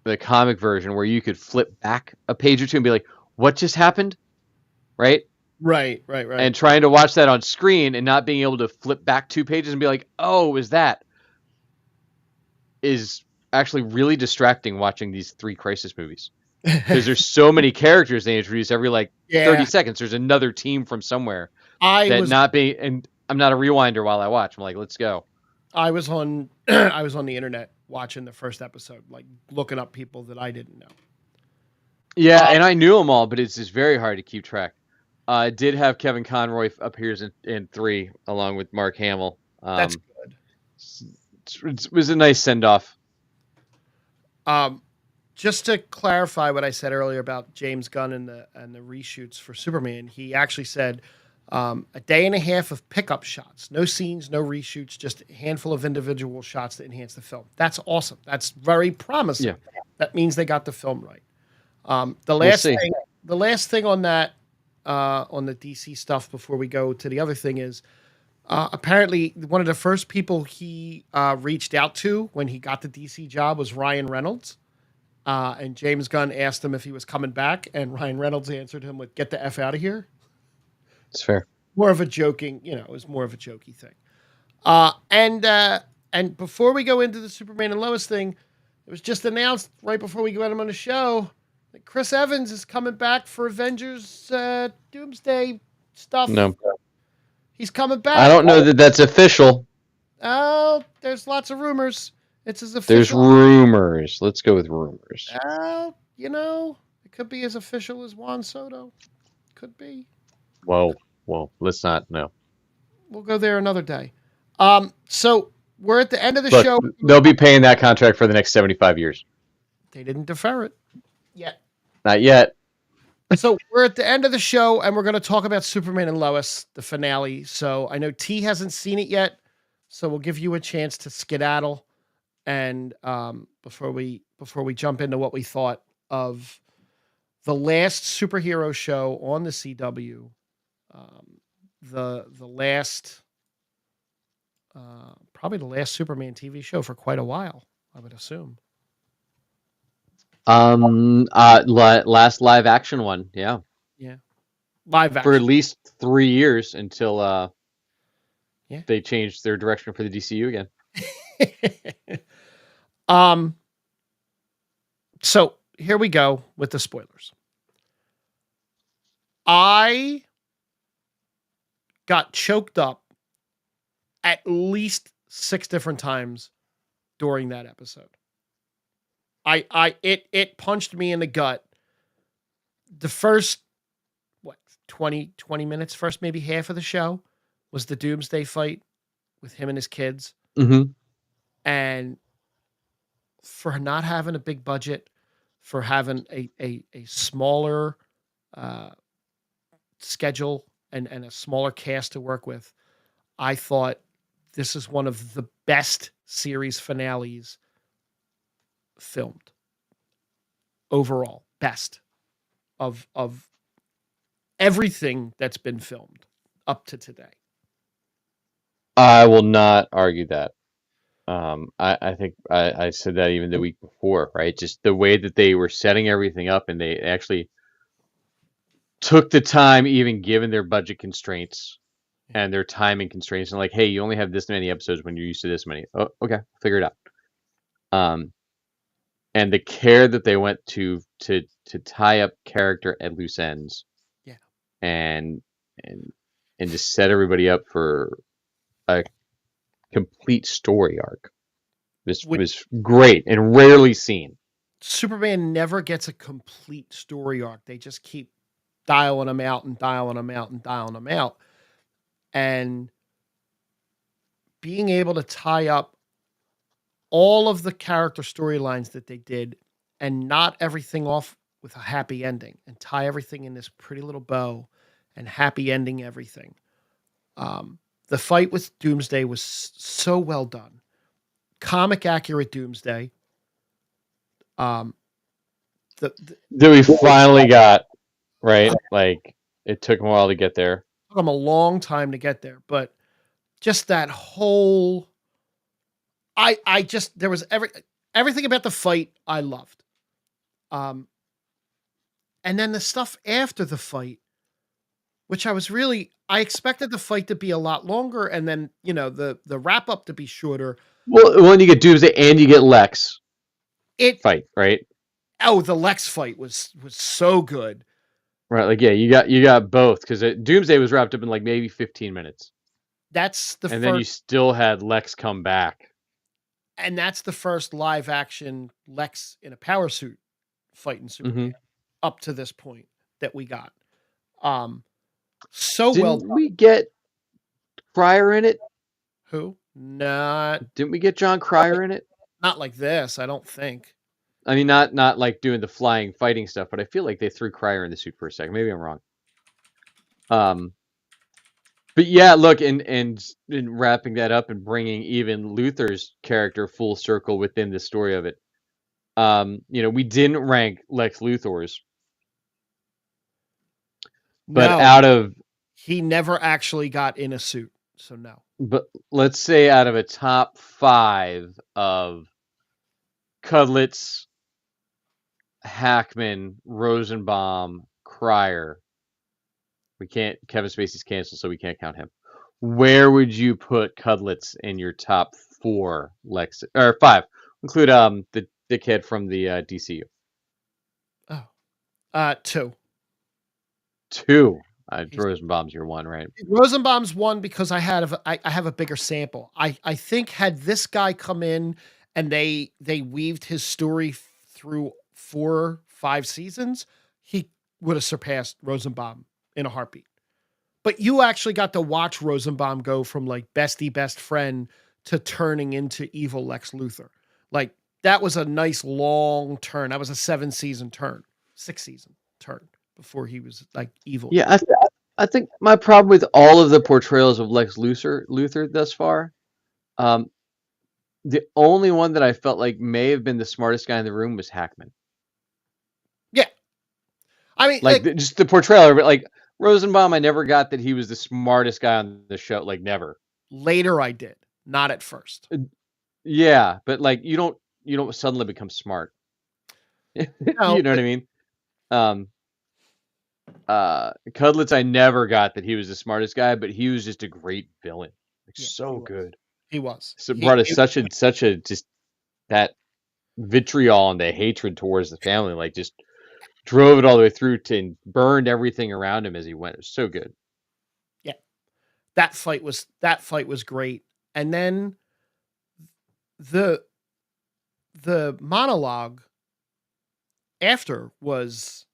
the comic version, where you could flip back a page or two and be like, what just happened? Right?
Right.
And trying to watch that on screen and not being able to flip back 2 pages and be like, oh, is that? Is actually really distracting watching these 3 Crisis movies. Because there's so many characters they introduce every 30 seconds. There's another team from somewhere. And I'm not a rewinder while I watch. I'm like, let's go.
I was on the internet watching the first episode, like looking up people that I didn't know.
Yeah, and I knew them all, but it's just very hard to keep track. I did have Kevin Conroy appears in 3 along with Mark Hamill.
That's good.
It was a nice send off.
Just to clarify what I said earlier about James Gunn and the reshoots for Superman, he actually said a day and a half of pickup shots, no scenes, no reshoots, just a handful of individual shots to enhance the film. That's awesome. That's very promising.
Yeah.
That means they got the film right. The last thing on that, on the DC stuff before we go to the other thing is apparently one of the first people he reached out to when he got the DC job was Ryan Reynolds. And James Gunn asked him if he was coming back, and Ryan Reynolds answered him with, "Get the F out of here."
It's fair.
More of a joking, it was more of a jokey thing. And before we go into the Superman and Lois thing, it was just announced right before we got him on the show that Chris Evans is coming back for Avengers Doomsday stuff.
No.
He's coming back.
I don't know that that's official.
Oh, there's lots of rumors. It's as official.
There's rumors. Let's go with rumors.
Well, it could be as official as Juan Soto. Could be.
Whoa. Let's not. No.
We'll go there another day. So we're at the end of the show.
They'll be paying that contract for the next 75 years.
They didn't defer it yet.
Not yet.
So we're at the end of the show, and we're going to talk about Superman and Lois, the finale. So I know T hasn't seen it yet, so we'll give you a chance to skedaddle. And before we jump into what we thought of the last superhero show on the CW, the last probably the last Superman TV show for quite a while, I would assume.
Last live action one, yeah,
live action
for at least 3 years until they changed their direction for the DCU again.
So here we go with the spoilers. I got choked up at least 6 different times during that episode. It punched me in the gut. The first 20 minutes, first maybe half of the show was the Doomsday fight with him and his kids.
Mm-hmm.
And for not having a big budget, for having a smaller schedule and a smaller cast to work with, I thought this is one of the best series finales filmed. Overall, best of everything that's been filmed up to today.
I will not argue that. I think I said that even the week before, right? Just the way that they were setting everything up, and they actually took the time, even given their budget constraints and their timing constraints, and like, hey, you only have this many episodes when you're used to this many. Oh, okay, figure it out. And the care that they went to to tie up character at loose ends.
Yeah.
And just set everybody up for a complete story arc. This was great and rarely seen.
Superman never gets a complete story arc. They just keep dialing him out and dialing him out and dialing him out. And being able to tie up all of the character storylines that they did and not everything off with a happy ending and tie everything in this pretty little bow and happy ending everything. The fight with Doomsday was so well done. Comic accurate Doomsday.
That we finally got, right? Like, it took a while to get there.
It took them a long time to get there, but just that whole... there was everything about the fight I loved. And then the stuff after the fight, which I expected the fight to be a lot longer, and then, the wrap up to be shorter.
Well, when you get Doomsday and you get Lex fight, right?
Oh, the Lex fight was so good.
Right, like, yeah, you got both, because Doomsday was wrapped up in like maybe 15 minutes. Then you still had Lex come back.
And that's the first live action Lex in a power suit fighting Superman up to this point that we got.
Didn't we get Cryer in it?
Who?
Didn't we get John Cryer in it?
Not like this, I don't think.
I mean, not like doing the flying fighting stuff, but I feel like they threw Cryer in the suit for a second. Maybe I'm wrong. But yeah, look, and wrapping that up and bringing even Luthor's character full circle within the story of it. We didn't rank Lex Luthor's, but
he never actually got in a suit, so no.
But let's say out of a top 5 of Cudlitz, Hackman, Rosenbaum, Cryer. Kevin Spacey's canceled, so we can't count him. Where would you put Cudlitz in your top 4 Lex, or 5? Include the dickhead from the DCU.
Oh. 2.
2. Rosenbaum's your 1, right?
Rosenbaum's 1 because I have a bigger sample. I think had this guy come in and they weaved his story through 4, 5 seasons, he would have surpassed Rosenbaum in a heartbeat. But you actually got to watch Rosenbaum go from like bestie best friend to turning into evil Lex Luthor. Like, that was a nice long turn. That was a 7-season turn, 6-season turn before he was like evil.
Yeah, I think my problem with all of the portrayals of Lex Luthor thus far, the only one that I felt like may have been the smartest guy in the room was Hackman.
Yeah. I mean,
like just the portrayal, but like Rosenbaum, I never got that he was the smartest guy on the show. Like, never.
Later I did, not at first.
Yeah, but like you don't suddenly become smart.
No,
you know what I mean? Cudlitz, I never got that he was the smartest guy, but he was just a great villain. Like, yeah, so good.
He was.
So brought us such a just that vitriol and the hatred towards the family, like just drove it all the way through and burned everything around him as he went. It was so good.
Yeah. That fight was great. And then the monologue after was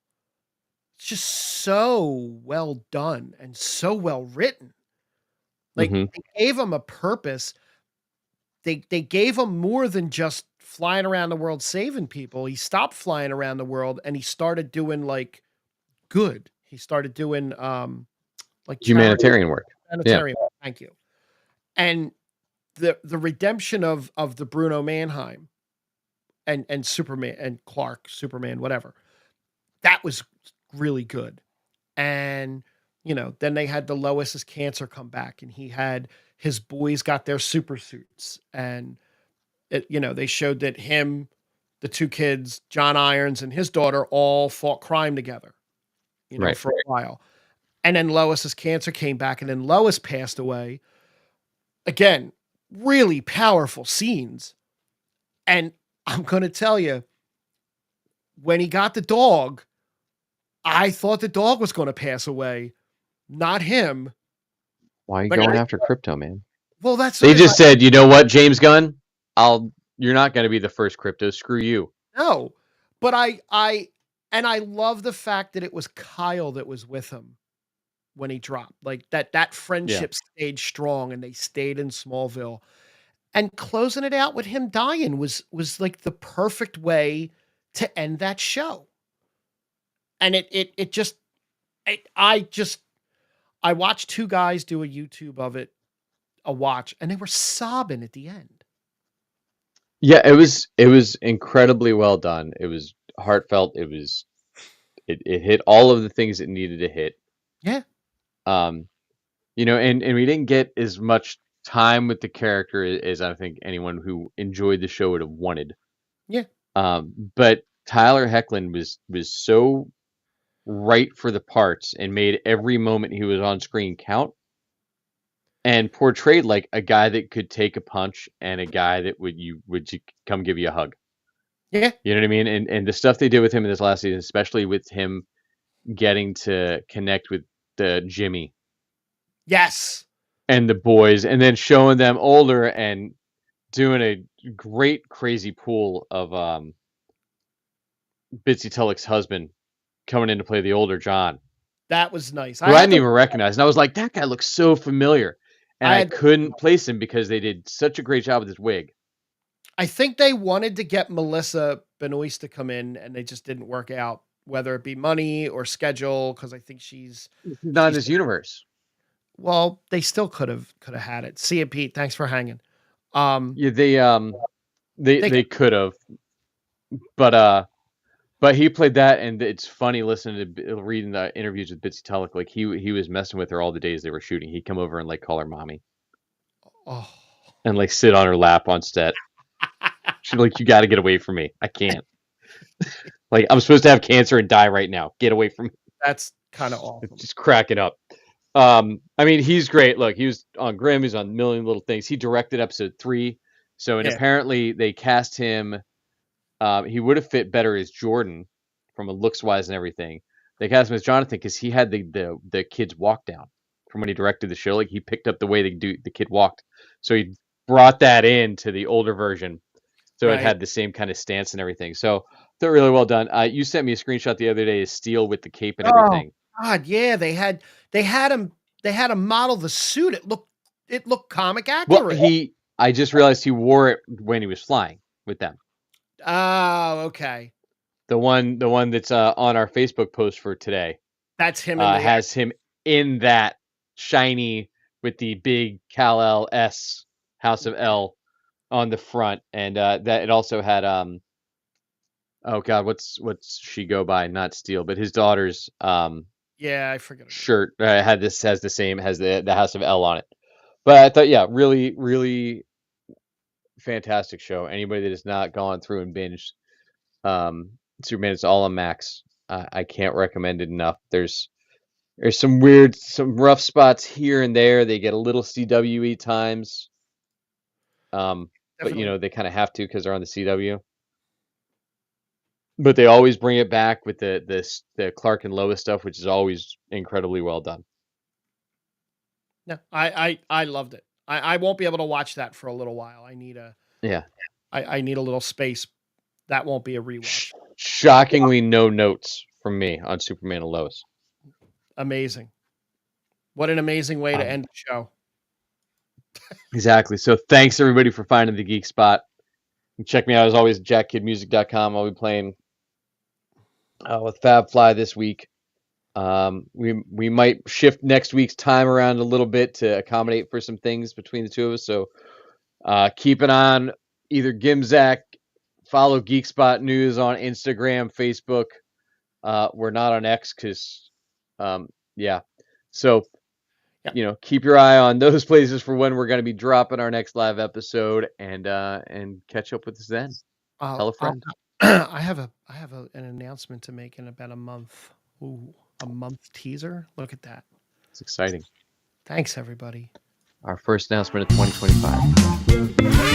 just so well done and so well written. Like, they gave him a purpose. They gave him more than just flying around the world saving people. He stopped flying around the world and he started doing like good. He started doing like
humanitarian work.
Humanitarian work. Thank you. And the redemption of the Bruno Mannheim and Superman and Clark, Superman, whatever. That was really good. And then they had the Lois's cancer come back, and he had his boys got their super suits, and they showed that the 2 kids, John Irons and his daughter, all fought crime together,
right,
for a while. And then Lois's cancer came back, and then Lois passed away. Again, really powerful scenes. And I'm going to tell you, when he got the dog, I thought the dog was going to pass away, not him.
Why are you
Like,
going after Crypto, man?
well, that's
They just said, you know what, James Gunn, you're not going to be the first Crypto. Screw you.
No, but I love the fact that it was Kyle that was with him when he dropped. Like that friendship stayed strong, and they stayed in Smallville. And closing it out with him dying was like the perfect way to end that show. And it just I watched two guys do a YouTube of it, and they were sobbing at the end.
Yeah, it was incredibly well done. It was heartfelt. It hit all of the things it needed to hit.
Yeah.
You know, and we didn't get as much time with the character as I think anyone who enjoyed the show would have wanted.
Yeah.
But Tyler Hoechlin was so right for the parts and made every moment he was on screen count, and portrayed like a guy that could take a punch and a guy that would come give you a hug.
Yeah.
You know what I mean? And the stuff they did with him in this last season, especially with him getting to connect with the Jimmy.
Yes.
And the boys, and then showing them older and doing a great crazy pool of Bitsy Tulloch's husband coming in to play the older John.
That was nice.
Who I didn't even recognize. And I was like, that guy looks so familiar. And I couldn't place him because they did such a great job with his wig.
I think they wanted to get Melissa Benoist to come in, and they just didn't work out, whether it be money or schedule, because I think she's
not in this universe.
Well, they still could have had it. See you, Pete. Thanks for hanging.
Yeah, they could have, but he played that, and it's funny listening to reading the interviews with Bitsy Tulloch. Like he was messing with her all the days they were shooting. He'd come over and like call her mommy, and like sit on her lap on set. She'd be like, "You got to get away from me. I can't. Like I'm supposed to have cancer and die right now. Get away from me."
That's kind of awesome.
Just cracking up. I mean, he's great. Look, he was on Grimm. He's on a million little things. He directed episode 3. So, and apparently they cast him. He would have fit better as Jordan from a looks wise and everything. They cast him as Jonathan because he had the kid's walk down from when he directed the show. Like he picked up the way the kid walked. So he brought that into the older version. So it had the same kind of stance and everything. So they're really well done. You sent me a screenshot the other day of Steel with the cape and everything.
God, yeah, they had him model the suit. It looked comic accurate.
Well, I just realized he wore it when he was flying with them.
Oh, okay.
The one that's on our Facebook post for today.
That's him.
Has him in that shiny with the big Kal-El S House of L on the front, and that it also had oh God, what's she go by? Not Steel, but his daughter's
yeah, I forget.
Shirt has the House of L on it. But I thought, yeah, really, really fantastic show. Anybody that has not gone through and binged Superman, it's all on Max. I can't recommend it enough. There's some rough spots here and there. They get a little CWE times. But you know, they kind of have to because they're on the CW. But they always bring it back with the Clark and Lois stuff, which is always incredibly well done.
No, I loved it. I won't be able to watch that for a little while. I need I need a little space. That won't be a rewatch.
Shockingly, no notes from me on Superman and Lois.
Amazing. What an amazing way to end the show.
Exactly. So thanks everybody for finding the Geek Spot. Check me out as always at jackkidmusic.com. I'll be playing with Fabfly this week. We might shift next week's time around a little bit to accommodate for some things between the two of us. So keep an eye on either Gimzak, follow Geek Spot News on Instagram, Facebook. We're not on X because So you know, keep your eye on those places for when we're going to be dropping our next live episode, and catch up with us then. Tell a friend.
I have an announcement to make in about a month. Ooh, a month teaser. Look at that.
It's exciting.
Thanks, everybody.
Our first announcement of 2025.